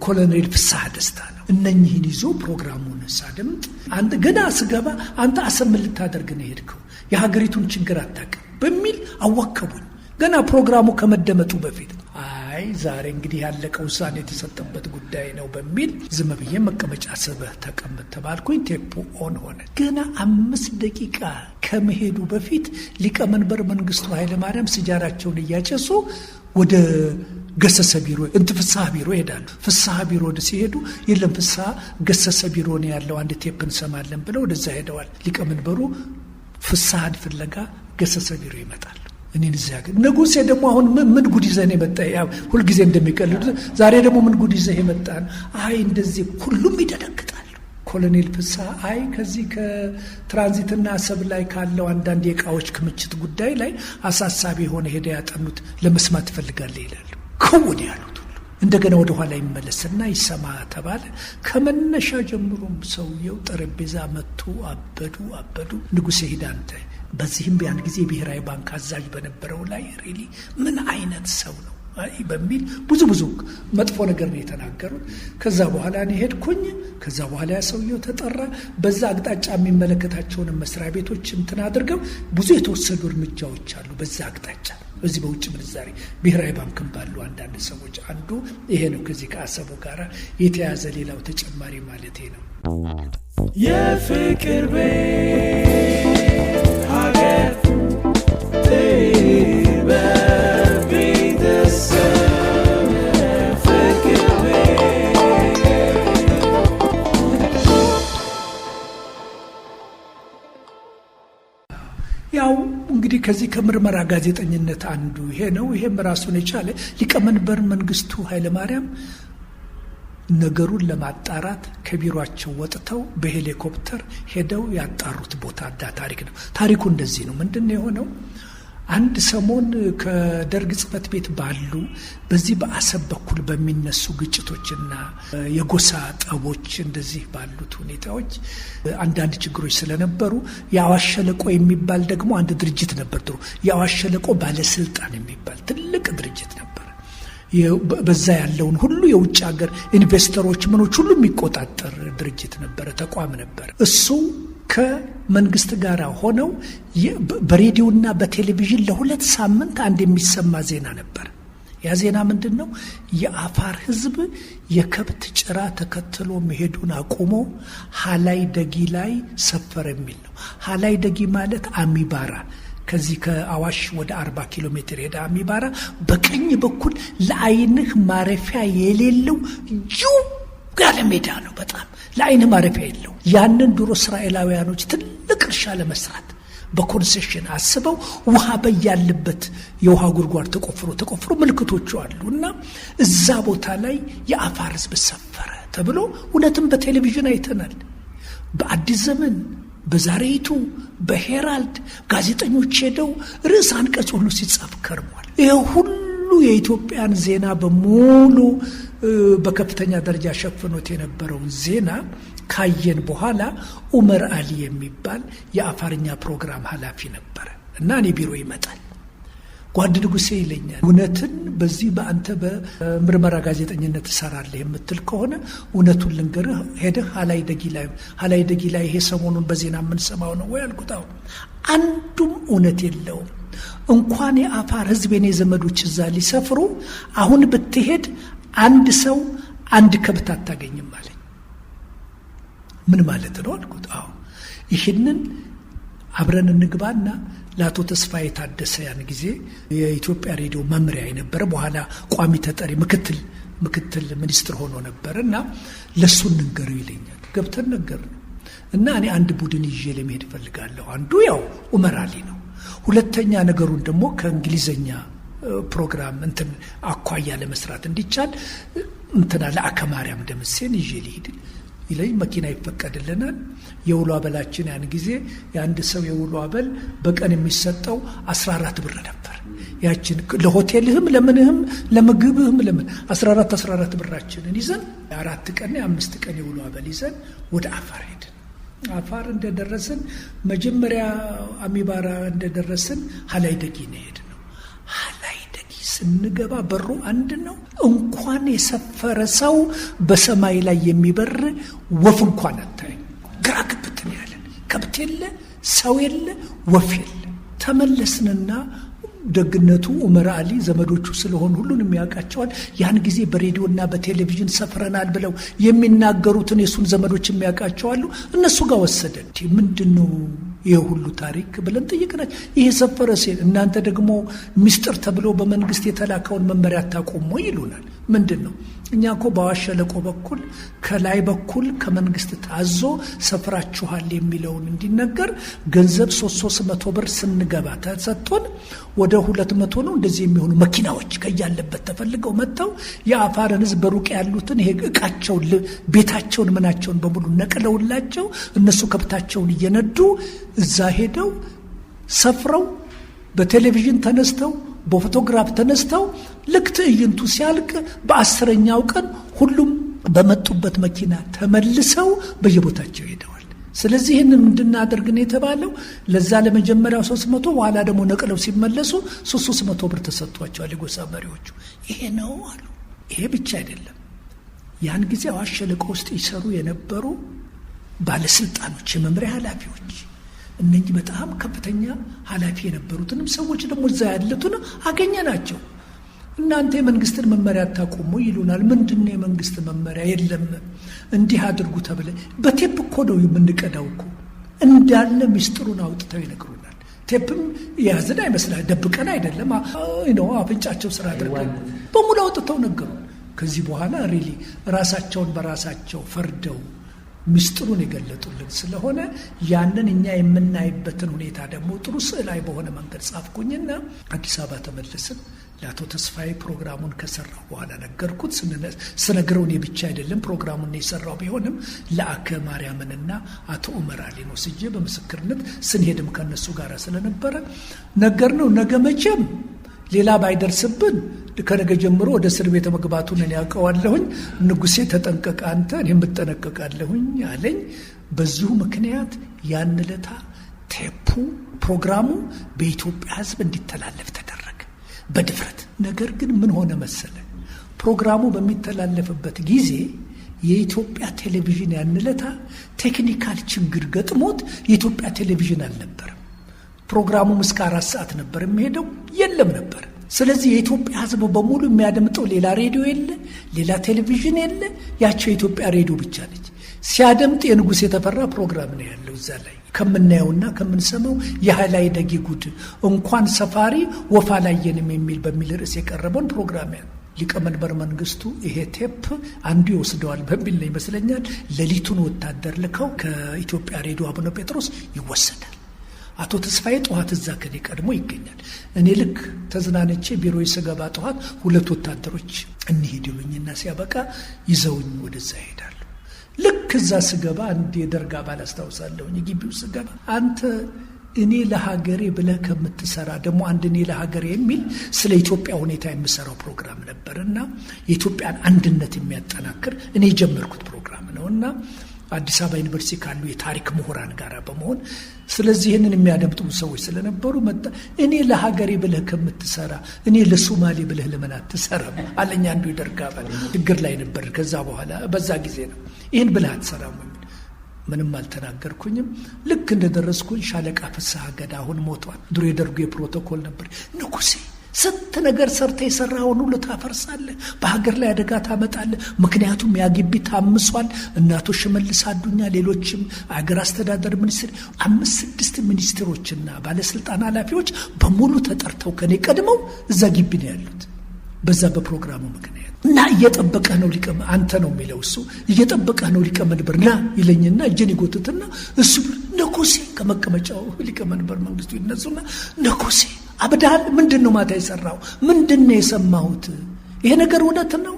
ኮሎኔል ፍስሐ ደስታ ነው። እነኚህን ይዞ ፕሮግራሙን ሳድምጥ አንተ ገና ስገባ አንተ አሰብ ምን ልታደርግ ነው ሄድከው? የሀገሪቱን ችግር አታውቅም በሚል አዋከቡኝ። ገና ፕሮግራሙ ከመደመጡ በፊት አይ ዛሬ እንግዲህ ያለቀ ውሳኔ የተሰጠበት ጉዳይ ነው በሚል ዝም ብዬ መቀመጫ ስበህ ተቀመጥ ተባልኩኝ። ቴፑ ኦን ሆነ። ገና 5 ደቂቃ ከመሄዱ በፊት ሊቀመንበር መንግስቱ ኃይለማርያም ሲጃራቸውን እያጨሱ ወደ ገሰሰ ቢሮ ፍስሐ ቢሮ ይሄዳሉ። ፍስሐ ቢሮ ሲሄዱ የለም ፍስሐ ገሰሰ ቢሮ ነው ያለው አንድ ቴፕ እንሰማለን ብለው ወደዛ ሄደዋል። ሊቀመንበሩ ፍስሐን ፍለጋ ገሰሰ ቢሮ ይመጣል። እኔን እዚያ ግን ንጉሴ ደግሞ አሁን ምን ጉድ ይዘህ የመጣ? ያው ሁልጊዜ እንደሚቀልዱ ዛሬ ደግሞ ምን ጉድ ይዘህ የመጣን? አይ እንደዚህ ሁሉም ይደነግጣሉ። ኮሎኔል ፍስሐ አይ ከዚህ ከትራንዚትና አሰብ ላይ ካለው አንዳንድ የእቃዎች ክምችት ጉዳይ ላይ አሳሳቢ የሆነ ሄደ ያጠኑት ለመስማት ትፈልጋለህ ይላሉ። ከወዲ ያሉት ሁሉ እንደገና ወደ ኋላ ይመለስና ይሰማ ተባለ። ከመነሻ ጀምሮም ሰውየው ጠረጴዛ መጥቶ አበዱ። ንጉሴ ሂድ አንተ በዚህም ያን ጊዜ ብሔራዊ ባንክ አዛዥ በነበረው ላይ ሪሊ ምን አይነት ሰው ነው በሚል ብዙ መጥፎ ነገር ነው የተናገሩት። ከዛ በኋላ እኔ ሄድኩኝ። ከዛ በኋላ ያ ሰውየው ተጠራ። በዛ አቅጣጫ የሚመለከታቸውን መስሪያ ቤቶች እንትን አድርገው ብዙ የተወሰዱ እርምጃዎች አሉ። በዛ አቅጣጫ በዚህ በውጭ ምንዛሬ ብሔራዊ ባንክም ባሉ አንዳንድ ሰዎች አንዱ ይሄ ነው። ከዚህ ከአሰቡ ጋር የተያዘ ሌላው ተጨማሪ ማለት ነው የፍቅር ቤት ሀገር ያው እንግዲህ ከዚህ ከምርመራ ጋዜጠኝነት አንዱ ይሄ ነው። ይሄም ራሱን የቻለ ሊቀመንበር መንግስቱ ኃይለማርያም ነገሩን ለማጣራት ከቢሮአቸው ወጥተው በሄሊኮፕተር ሄደው ያጣሩት ቦታ ታሪክ ነው። ታሪኩ እንደዚህ ነው። ምንድነው የሆነው? አንድ ሰሞን ከደርግ ጽህፈት ቤት ባሉ በዚህ በአሰብ በኩል በሚነሱ ግጭቶችና የጎሳ ጠቦች እንደዚህ ባሉት ሁኔታዎች አንዳንድ ችግሮች ስለነበሩ የአዋሽ ሸለቆ የሚባል ደግሞ አንድ ድርጅት ነበር። ድሮ የአዋሽ ሸለቆ ባለስልጣን የሚባል ትልቅ ድርጅት ነበር። በዛ ያለውን ሁሉ የውጭ ሀገር ኢንቨስተሮች ምኖች ሁሉ የሚቆጣጠር ድርጅት ነበረ፣ ተቋም ነበር። እሱ ከመንግስት ጋር ሆነው በሬዲዮና በቴሌቪዥን ለ2 ሳምንት አንድ የሚሰማ ዜና ነበር። ያ ዜና ምንድን ነው? የአፋር ህዝብ የከብት ጭራ ተከትሎ መሄዱን አቁሞ ሀላይ ደጊ ላይ ሰፈረ የሚል ነው። ሀላይ ደጊ ማለት አሚባራ፣ ከዚህ ከአዋሽ ወደ 40 ኪሎ ሜትር ሄዳ አሚባራ በቀኝ በኩል ለአይንህ ማረፊያ የሌለው ጁ ያለ ሜዳ ነው። በጣም ለአይን ማረፊያ የለው። ያንን ድሮ እስራኤላውያኖች ትልቅ እርሻ ለመስራት በኮንሴሽን አስበው ውሃ በያለበት የውሃ ጉድጓድ ተቆፍሮ ምልክቶቹ አሉ እና እዛ ቦታ ላይ የአፋር ህዝብ ሰፈረ ተብሎ እውነትም በቴሌቪዥን አይተናል። በአዲስ ዘመን፣ በዛሬይቱ፣ በሄራልድ ጋዜጠኞች ሄደው ርዕስ አንቀጽ ሁሉ ሲጻፍ ከርሟል። ይሄ ሁሉ የኢትዮጵያን ዜና በሙሉ በከፍተኛ ደረጃ ሸፍኖት የነበረውን ዜና ካየን በኋላ ኡመር አሊ የሚባል የአፋርኛ ፕሮግራም ኃላፊ ነበረ እና እኔ ቢሮ ይመጣል። ጓድ ንጉሴ ይለኛል፣ እውነትን በዚህ በአንተ በምርመራ ጋዜጠኝነት ትሰራለህ የምትል ከሆነ እውነቱን ልንገርህ፣ ሄደህ ሀላይ ደጊ ላይ ይሄ ሰሞኑን በዜና የምንሰማው ነው ወይ አልኩት። አንዱም እውነት የለውም። እንኳን የአፋር ህዝብ የኔ ዘመዶች እዛ ሊሰፍሩ አሁን ብትሄድ አንድ ሰው አንድ ከብት አታገኝም አለኝ። ምን ማለት ነው አልኩት። ይህንን አብረን እንግባና ለአቶ ተስፋዬ ታደሰ ያን ጊዜ የኢትዮጵያ ሬዲዮ መምሪያ የነበረ በኋላ ቋሚ ተጠሪ ምክትል ሚኒስትር ሆኖ ነበር እና ለሱ እንንገረው ይለኛል። ገብተን ነገር ነው እና እኔ አንድ ቡድን ይዤ ለመሄድ እፈልጋለሁ። አንዱ ያው ኡመር አሊ ነው። ሁለተኛ ነገሩን ደግሞ ከእንግሊዘኛ ፕሮግራም አኳያ ለመስራት እንዲቻል ለአከ ማርያም ደምሴን ይዤ ልሂድ ይለኝ። መኪና ይፈቀድልናል። የውሎ አበላችን ያን ጊዜ የአንድ ሰው የውሎ አበል በቀን የሚሰጠው 14 ብር ነበር። ያችን ለሆቴልህም ለምንህም ለምግብህም ለምን 14 ብራችንን ይዘን 4 ቀን 5 ቀን የውሎ አበል ይዘን ወደ አፋር ሄድን። አፋር እንደደረስን መጀመሪያ አሚባራ እንደደረስን ሀላይ ደጊ ነው ሄድነው። ሀላይ ደጊ ስንገባ በሩ አንድ ነው። እንኳን የሰፈረ ሰው በሰማይ ላይ የሚበር ወፍ እንኳን አታይም። ግራ ግብትን ያለን ከብት የለ ሰው የለ ወፍ የለ። ተመለስንና ደግነቱ ኡመር አሊ ዘመዶቹ ስለሆኑ ሁሉንም ያውቃቸዋል። ያን ጊዜ በሬዲዮና በቴሌቪዥን ሰፍረናል ብለው የሚናገሩትን የሱን ዘመዶች የሚያውቃቸዋሉ። እነሱ ጋር ወሰደን። ምንድነው ይሄ ሁሉ ታሪክ ብለን ጠየቅናቸው። ይሄ ሰፈረ ሲል እናንተ ደግሞ ሚስጥር ተብሎ በመንግስት የተላከውን መመሪያ አታቆሙ ይሉናል። ምንድነው? እኛ እኮ በአዋሽ ሸለቆ በኩል ከላይ በኩል ከመንግስት ታዞ ሰፍራችኋል የሚለውን እንዲነገር ገንዘብ 300 ብር ስንገባ ተሰጥቶን ወደ 200 ነው እንደዚህ የሚሆኑ መኪናዎች ከያለበት ተፈልገው መጥተው የአፋርን ህዝብ በሩቅ ያሉትን ይሄ እቃቸውን ቤታቸውን ምናቸውን በሙሉ ነቅለውላቸው እነሱ ከብታቸውን እየነዱ እዛ ሄደው ሰፍረው በቴሌቪዥን ተነስተው በፎቶግራፍ ተነስተው ልክ ትዕይንቱ ሲያልቅ በ10ኛው ቀን ሁሉም በመጡበት መኪና ተመልሰው በየቦታቸው ሄደዋል። ስለዚህ ይህንን እንድናደርግ ነው የተባለው። ለዛ ለመጀመሪያው 300 በኋላ ደግሞ ነቅለው ሲመለሱ 300 ብር ተሰጥቷቸዋል የጎሳ መሪዎቹ። ይሄ ነው አሉ። ይሄ ብቻ አይደለም። ያን ጊዜ አዋሽ ሸለቆ ውስጥ ይሰሩ የነበሩ ባለስልጣኖች፣ የመምሪያ ኃላፊዎች እነኚህ በጣም ከፍተኛ ኃላፊ የነበሩትንም ሰዎች ደግሞ እዛ ያሉትን አገኘናቸው። እናንተ የመንግስትን መመሪያ አታቆሙ ይሉናል። ምንድነው የመንግስት መመሪያ? የለም እንዲህ አድርጉ ተብለ በቴፕ እኮ ነው የምንቀዳው እኮ እንዳለ ሚስጥሩን አውጥተው ይነግሩናል። ቴፕም ያዝን አይመስላል፣ ደብቀን አይደለም ነው አፍንጫቸው ስራ አድርገን በሙሉ አውጥተው ነገሩ። ከዚህ በኋላ ሪሊ ራሳቸውን በራሳቸው ፈርደው ሚስጥሩን የገለጡልን ስለሆነ ያንን እኛ የምናይበትን ሁኔታ ደግሞ ጥሩ ስዕላዊ በሆነ መንገድ ጻፍኩኝና አዲስ አበባ ተመለስን። ለአቶ ተስፋዬ ፕሮግራሙን ከሰራው በኋላ ነገርኩት። ስነግረው እኔ ብቻ አይደለም ፕሮግራሙን የሰራው ቢሆንም ለአከ ማርያምንና አቶ ኡመር አሊን ወስጄ በምስክርነት ስንሄድም ከነሱ ጋር ስለነበረ ነገርነው። ነገ መቼም ሌላ ባይደርስብን ከነገ ጀምሮ ወደ እስር ቤት መግባቱን እኔ ያውቀዋለሁኝ። ንጉሴ ተጠንቀቅ አንተ፣ እኔም እጠነቀቃለሁኝ አለኝ። በዚሁ ምክንያት ያን ዕለት ቴፑ ፕሮግራሙ በኢትዮጵያ ሕዝብ እንዲተላለፍ ተደረገ በድፍረት። ነገር ግን ምን ሆነ መሰለ፣ ፕሮግራሙ በሚተላለፍበት ጊዜ የኢትዮጵያ ቴሌቪዥን ያን ዕለት ቴክኒካል ችግር ገጥሞት የኢትዮጵያ ቴሌቪዥን አልነበረም። ፕሮግራሙም እስከ 4 ሰዓት ነበር የሚሄደው፣ የለም ነበር። ስለዚህ የኢትዮጵያ ሕዝብ በሙሉ የሚያደምጠው ሌላ ሬዲዮ የለ፣ ሌላ ቴሌቪዥን የለ፣ ያቸው የኢትዮጵያ ሬዲዮ ብቻ ነች። ሲያደምጥ የንጉሥ የተፈራ ፕሮግራም ነው ያለው እዛ ላይ ከምናየውና ከምንሰማው የሀላይ ደጊ ጉድ እንኳን ሰፋሪ ወፍ አላየንም በሚል ርዕስ የቀረበውን ፕሮግራም ያ ሊቀመንበር መንግስቱ ይሄ ቴፕ አንዱ ይወስደዋል በሚል ነው ይመስለኛል ሌሊቱን ወታደር ልከው ከኢትዮጵያ ሬዲዮ አቡነ ጴጥሮስ ይወሰዳል። አቶ ተስፋዬ ጠዋት እዛ ከኔ ቀድሞ ይገኛል። እኔ ልክ ተዝናነቼ ቢሮ ስገባ ጠዋት 2 ወታደሮች እንሂድ ይሉኝና ሲያበቃ ይዘውኝ ወደዛ ይሄዳሉ። ልክ እዛ ስገባ አንድ የደርግ አባል አስታውሳለሁ። ግቢው ስገባ አንተ እኔ ለሀገሬ ብለህ ከምትሰራ ደግሞ አንድ እኔ ለሀገሬ የሚል ስለ ኢትዮጵያ ሁኔታ የምሰራው ፕሮግራም ነበርና የኢትዮጵያን አንድነት የሚያጠናክር እኔ የጀመርኩት ፕሮግራም ነውና አዲስ አበባ ዩኒቨርሲቲ ካሉ የታሪክ ምሁራን ጋር በመሆን ስለዚህ ይህንን የሚያደምጡ ሰዎች ስለነበሩ መጣ። እኔ ለሀገሬ ብለህ ከምትሰራ እኔ ለሶማሌ ብለህ ለምን አትሰራም አለኝ አንዱ የደርግ አባል። ችግር ላይ ነበር። ከዛ በኋላ በዛ ጊዜ ነው ይህን ብለህ አትሰራም። ምንም አልተናገርኩኝም። ልክ እንደደረስኩኝ ሻለቃ ፍስሐ ገዳ አሁን ሞቷል። ድሮ የደርጉ የፕሮቶኮል ነበር። ንጉሴ ስንት ነገር ሰርተ የሰራውን ሁሉ ታፈርሳለህ፣ በሀገር ላይ አደጋ ታመጣለህ። ምክንያቱም ያ ግቢ ታምሷል። እናቶ ሽመልስ አዱኛ፣ ሌሎችም አገር አስተዳደር ሚኒስትር 5-6 ሚኒስትሮችና ባለስልጣን ኃላፊዎች በሙሉ ተጠርተው ከኔ ቀድመው እዛ ግቢ ነው ያሉት በዛ በፕሮግራሙ ምክንያት እና እየጠበቀህ ነው አንተ ነው የሚለው እሱ እየጠበቀህ ነው ሊቀመንበር ና ይለኝና እጄን ይጎትትና እሱ ንጉሴ ከመቀመጫው ሊቀመንበር መንግስቱ ይነሱና ንጉሴ አብዳል ምንድን ነው ማታ የሰራው? ምንድን ነው የሰማሁት? ይሄ ነገር እውነት ነው?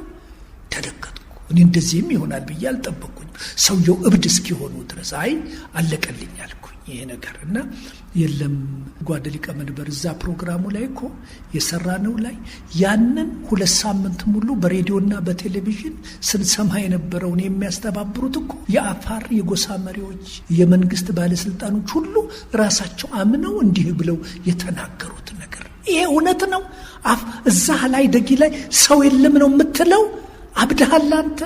ተደከጥኩ። እኔ እንደዚህም ይሆናል ብዬ አልጠበቅኩኝ። ሰውየው እብድ እስኪሆኑ ድረስ አይ አለቀልኝ አልኩኝ ይሄ ነገር እና የለም ጓደ ሊቀመንበር እዛ ፕሮግራሙ ላይ እኮ የሰራነው ላይ ያንን 2 ሳምንት ሙሉ በሬዲዮና በቴሌቪዥን ስንሰማ የነበረውን የሚያስተባብሩት እኮ የአፋር የጎሳ መሪዎች የመንግስት ባለስልጣኖች ሁሉ ራሳቸው አምነው እንዲህ ብለው የተናገሩት ነገር ይሄ እውነት ነው። እዛ ላይ ደጊ ላይ ሰው የለም ነው የምትለው? አብደሃል አንተ።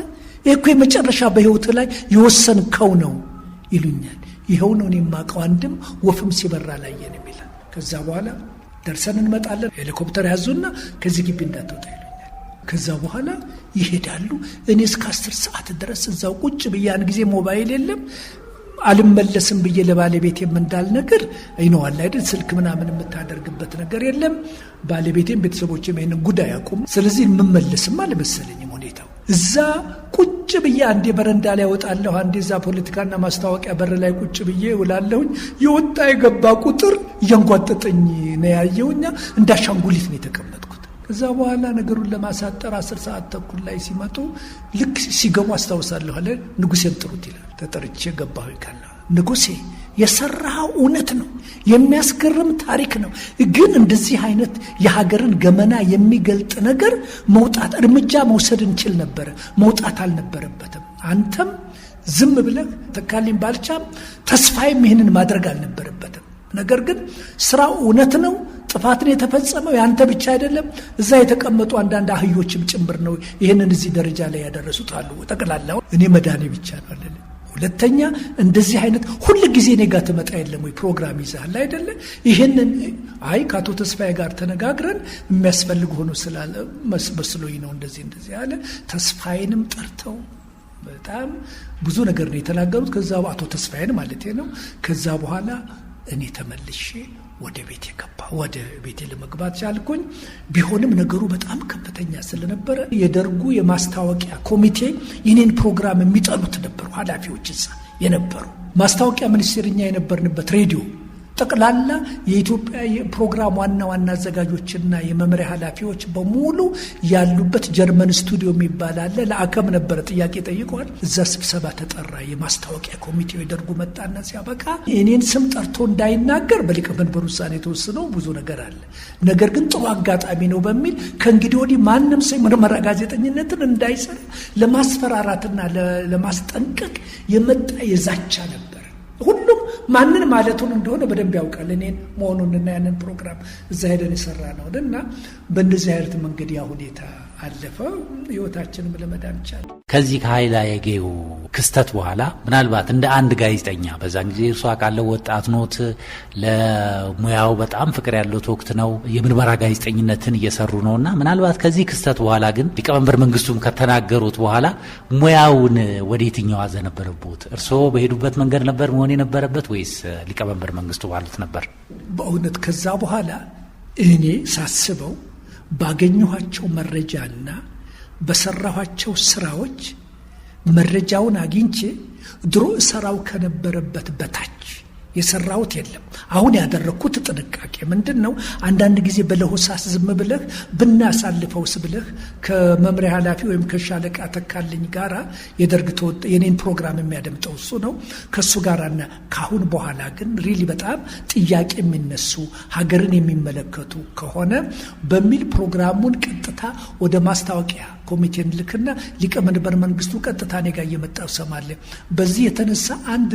ይሄ እኮ የመጨረሻ በህይወት ላይ የወሰንከው ነው ይሉኛል። ይኸው ነው እኔ የማውቀው። አንድም ወፍም ሲበራ ላየን የሚላል። ከዛ በኋላ ደርሰን እንመጣለን። ሄሊኮፕተር ያዙና ከዚህ ግቢ እንዳትወጣ ይሉኛል። ከዛ በኋላ ይሄዳሉ። እኔ እስከ 10 ሰዓት ድረስ እዛው ቁጭ ብዬ ያን ጊዜ ሞባይል የለም አልመለስም ብዬ ለባለቤቴም እንዳልነገር አይነዋል አይደል ስልክ ምናምን የምታደርግበት ነገር የለም። ባለቤቴም ቤተሰቦቼም ይሄንን ጉዳይ ያቁም። ስለዚህ የምመለስም አልመሰለኝም ሁኔታው። እዛ ቁጭ ብዬ አንዴ በረንዳ ላይ ወጣለሁ፣ አንዴ እዛ ፖለቲካና ማስታወቂያ በር ላይ ቁጭ ብዬ ውላለሁኝ። የወጣ የገባ ቁጥር እያንጓጠጠኝ ነው ያየውኛ። እንዳሻንጉሊት ነው የተቀመጥኩት። ከዛ በኋላ ነገሩን ለማሳጠር 10 ሰዓት ተኩል ላይ ሲመጡ ልክ ሲገቡ አስታውሳለሁ አለ ንጉሴን ጥሩት ይላል። ተጠርቼ ገባሁ ይካላ ንጉሴ የሰራው እውነት ነው፣ የሚያስገርም ታሪክ ነው። ግን እንደዚህ አይነት የሀገርን ገመና የሚገልጥ ነገር መውጣት እርምጃ መውሰድ እንችል ነበረ፣ መውጣት አልነበረበትም። አንተም ዝም ብለህ ተካልኝ ባልቻም ተስፋዬም ይህንን ማድረግ አልነበረበትም። ነገር ግን ስራው እውነት ነው። ጥፋትን የተፈጸመው ያንተ ብቻ አይደለም፣ እዛ የተቀመጡ አንዳንድ አህዮችም ጭምር ነው ይህንን እዚህ ደረጃ ላይ ያደረሱት አሉ። ጠቅላላው እኔ መዳኔ ብቻ ነው አለ። ሁለተኛ እንደዚህ አይነት ሁሉ ጊዜ እኔ ጋር ትመጣ የለም ወይ ፕሮግራም ይዛል አይደለ? ይህንን አይ ከአቶ ተስፋዬ ጋር ተነጋግረን የሚያስፈልግ ሆኖ ስላለ መስሎኝ ነው እንደዚህ አለ። ተስፋዬንም ጠርተው በጣም ብዙ ነገር ነው የተናገሩት። ከዛ አቶ ተስፋዬን ማለት ነው። ከዛ በኋላ እኔ ተመልሼ ወደ ቤት የገባ ወደ ቤቴ ለመግባት ቻልኩኝ። ቢሆንም ነገሩ በጣም ከፍተኛ ስለነበረ የደርጉ የማስታወቂያ ኮሚቴ የኔን ፕሮግራም የሚጠሉት ነበሩ። ኃላፊዎች እዛ የነበሩ ማስታወቂያ ሚኒስቴርኛ የነበርንበት ሬዲዮ ጠቅላላ የኢትዮጵያ የፕሮግራም ዋና አዘጋጆችና የመምሪያ ኃላፊዎች በሙሉ ያሉበት ጀርመን ስቱዲዮ የሚባል አለ። ለአከም ነበረ ጥያቄ ጠይቀዋል። እዛ ስብሰባ ተጠራ። የማስታወቂያ ኮሚቴው የደርጉ መጣና ሲያበቃ እኔን ስም ጠርቶ እንዳይናገር በሊቀመንበር ውሳኔ የተወሰነው ብዙ ነገር አለ። ነገር ግን ጥሩ አጋጣሚ ነው በሚል ከእንግዲህ ወዲህ ማንም ሰው ምርመራ ጋዜጠኝነትን እንዳይሰራ ለማስፈራራትና ለማስጠንቀቅ የመጣ የዛቻ ነበር። ሁሉም ማንን ማለቱን እንደሆነ በደንብ ያውቃል። እኔን መሆኑንና ያንን ፕሮግራም እዛ ሄደን የሰራ ነው እና በእንደዚህ አይነት መንገድ ያ ሁኔታ አለፈ። ህይወታችንም ለመዳን ቻለ። ከዚህ ከኃይለ አየጌው ክስተት በኋላ ምናልባት እንደ አንድ ጋዜጠኛ በዛን ጊዜ እርሱ አውቃለሁ ወጣት ኖት፣ ለሙያው በጣም ፍቅር ያለው ወቅት ነው፣ የምርመራ ጋዜጠኝነትን እየሰሩ ነውና ምናልባት ከዚህ ክስተት በኋላ ግን ሊቀመንበር መንግስቱም ከተናገሩት በኋላ ሙያውን ወደ የትኛው አዘነበረቦት? እርስዎ በሄዱበት መንገድ ነበር መሆን የነበረበት ወይስ ሊቀመንበር መንግስቱ ባሉት ነበር? በእውነት ከዛ በኋላ እኔ ሳስበው ባገኘኋቸው መረጃና በሰራኋቸው ስራዎች መረጃውን አግኝቼ ድሮ ሰራው ከነበረበት በታች የሰራውት የለም። አሁን ያደረኩት ጥንቃቄ ምንድነው? አንዳንድ ጊዜ በለሆሳስ ዝም ብለህ ብናሳልፈውስ ብለህ ከመምሪያ ኃላፊ ወይም ከሻለቃ ተካልኝ ጋራ የደርግ የኔን ፕሮግራም የሚያደምጠው እሱ ነው። ከሱ ጋራና ካሁን በኋላ ግን ሪሊ በጣም ጥያቄ የሚነሱ ሀገርን የሚመለከቱ ከሆነ በሚል ፕሮግራሙን ቀጥታ ወደ ማስታወቂያ ኮሚቴን ልክና ሊቀመንበር መንግስቱ ቀጥታ እኔ ጋር እየመጣ ሰማለ። በዚህ የተነሳ አንድ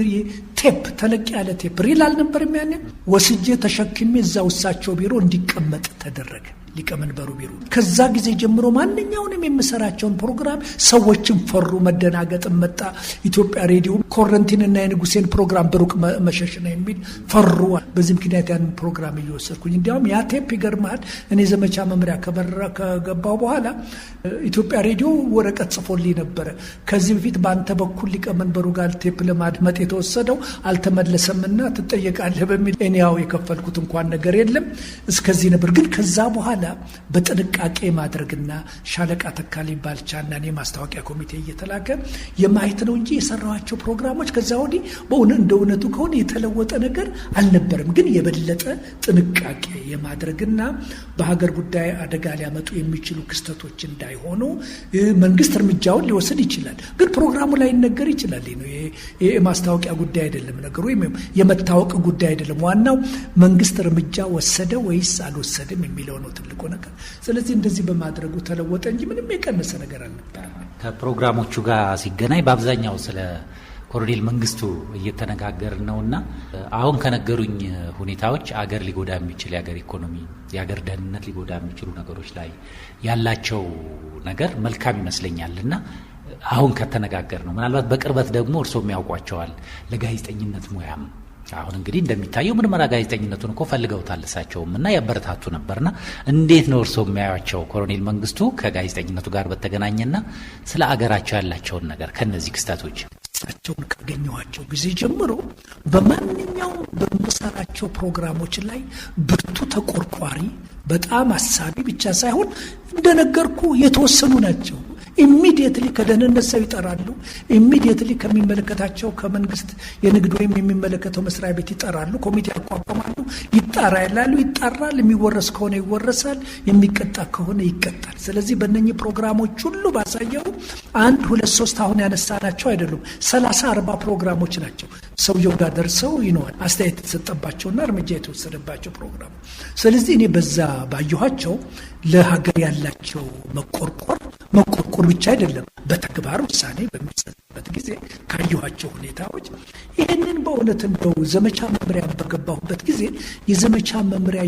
ቴፕ ተለቅ ያለ ቴፕ ሪል አልነበርም ያኔ ወስጄ ተሸክሜ እዛው እሳቸው ቢሮ እንዲቀመጥ ተደረገ። ሊቀመንበሩ ቢሮ ከዛ ጊዜ ጀምሮ ማንኛውንም የምሰራቸውን ፕሮግራም ሰዎችን ፈሩ፣ መደናገጥም መጣ። ኢትዮጵያ ሬዲዮ ኮረንቲንና የንጉሴን ፕሮግራም በሩቅ መሸሽ ነው የሚል ፈሩ። በዚህ ምክንያት ያን ፕሮግራም እየወሰድኩኝ እንዲያውም ያ ቴፕ ይገርማል። እኔ ዘመቻ መምሪያ ከገባው በኋላ ኢትዮጵያ ሬዲዮ ወረቀት ጽፎልኝ ነበረ። ከዚህ በፊት በአንተ በኩል ሊቀመንበሩ ጋር ቴፕ ለማድመጥ የተወሰደው አልተመለሰምና ትጠየቃለህ በሚል እኔ ያው የከፈልኩት እንኳን ነገር የለም እስከዚህ ነበር። ግን ከዛ በኋላ በጥንቃቄ ማድረግና ሻለቃ ተካሊ ባልቻና እኔ ማስታወቂያ ኮሚቴ እየተላከ የማየት ነው እንጂ የሰራኋቸው ፕሮግራሞች ከዛ ወዲህ እንደ እውነቱ ከሆነ የተለወጠ ነገር አልነበረም። ግን የበለጠ ጥንቃቄ የማድረግና በሀገር ጉዳይ አደጋ ሊያመጡ የሚችሉ ክስተቶች እንዳይሆኑ መንግስት እርምጃውን ሊወስድ ይችላል። ግን ፕሮግራሙ ላይ ይነገር ይችላል። ይሄ የማስታወቂያ ጉዳይ አይደለም ነገሩ፣ ወይም የመታወቅ ጉዳይ አይደለም። ዋናው መንግስት እርምጃ ወሰደ ወይስ አልወሰደም የሚለው ነው ትልቁ ነገር። ስለዚህ እንደዚህ በማድረጉ ተለወጠ እንጂ ምንም የቀነሰ ነገር አልነበረም። ከፕሮግራሞቹ ጋር ሲገናኝ በአብዛኛው ስለ ኮሎኔል መንግስቱ እየተነጋገርን ነውና አሁን ከነገሩኝ ሁኔታዎች አገር ሊጎዳ የሚችል የአገር ኢኮኖሚ፣ የአገር ደህንነት ሊጎዳ የሚችሉ ነገሮች ላይ ያላቸው ነገር መልካም ይመስለኛልና አሁን ከተነጋገር ነው ምናልባት በቅርበት ደግሞ እርስዎም ያውቋቸዋል ለጋዜጠኝነት ሙያም አሁን እንግዲህ እንደሚታየው ምርመራ ጋዜጠኝነቱን እኮ ፈልገውታል እሳቸውም እና ያበረታቱ ነበርና እንዴት ነው እርስዎ የሚያዩቸው ኮሎኔል መንግስቱ ከጋዜጠኝነቱ ጋር በተገናኘና ስለ አገራቸው ያላቸውን ነገር ከነዚህ ክስተቶች? እሳቸውን ካገኘኋቸው ጊዜ ጀምሮ በማንኛውም በምሰራቸው ፕሮግራሞች ላይ ብርቱ ተቆርቋሪ፣ በጣም አሳቢ ብቻ ሳይሆን እንደነገርኩ የተወሰኑ ናቸው። ኢሚዲየትሊ ከደህንነት ሰው ይጠራሉ። ኢሚዲየትሊ ከሚመለከታቸው ከመንግስት የንግድ ወይም የሚመለከተው መስሪያ ቤት ይጠራሉ። ኮሚቴ ያቋቋማሉ። ይጣራ ይላሉ፣ ይጣራል። የሚወረስ ከሆነ ይወረሳል፣ የሚቀጣ ከሆነ ይቀጣል። ስለዚህ በእነኚህ ፕሮግራሞች ሁሉ ባሳየው 1 2 3 አሁን ያነሳናቸው አይደሉም፣ 30 40 ፕሮግራሞች ናቸው። ሰውየው ጋር ደርሰው ይነዋል አስተያየት የተሰጠባቸውና እርምጃ የተወሰደባቸው ፕሮግራም። ስለዚህ እኔ በዛ ባየኋቸው ለሀገር ያላቸው መቆርቆር ብቻ አይደለም፣ በተግባር ውሳኔ በሚሰጥበት ጊዜ ካየኋቸው ሁኔታዎች ይህንን በእውነት እንደው ዘመቻ መምሪያ በገባሁበት ጊዜ የዘመቻ መምሪያ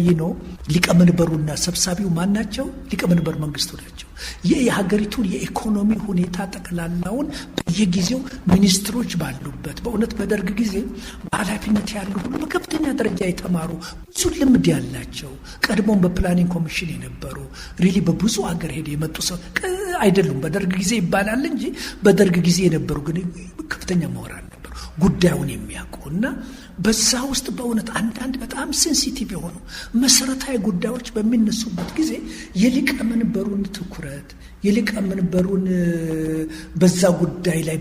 ሊቀመንበሩና ሰብሳቢው ማን ናቸው? ሊቀመንበር መንግስቱ ናቸው። የሀገሪቱን የኢኮኖሚ ሁኔታ ጠቅላላውን በየጊዜው ሚኒስትሮች ባሉበት በእውነት በደርግ ጊዜ በኃላፊነት ያሉ ሁሉ በከፍተኛ ደረጃ የተማሩ ብዙ ልምድ ያላቸው ቀድሞም በፕላኒንግ ኮሚሽን የነበሩ ሪሊ በብዙ ሀገር ሄደ የመጡ ሰው አይደሉም። በደርግ ጊዜ ይባላል እንጂ በደርግ ጊዜ የነበሩ ግን ከፍተኛ ምሁራን ነበሩ ጉዳዩን የሚያውቁ እና በዛ ውስጥ በእውነት አንዳንድ በጣም ሴንሲቲቭ የሆኑ መሰረታዊ ጉዳዮች በሚነሱበት ጊዜ የሊቀመንበሩን ትኩረት የሊቀመንበሩን በዛ ጉዳይ ላይ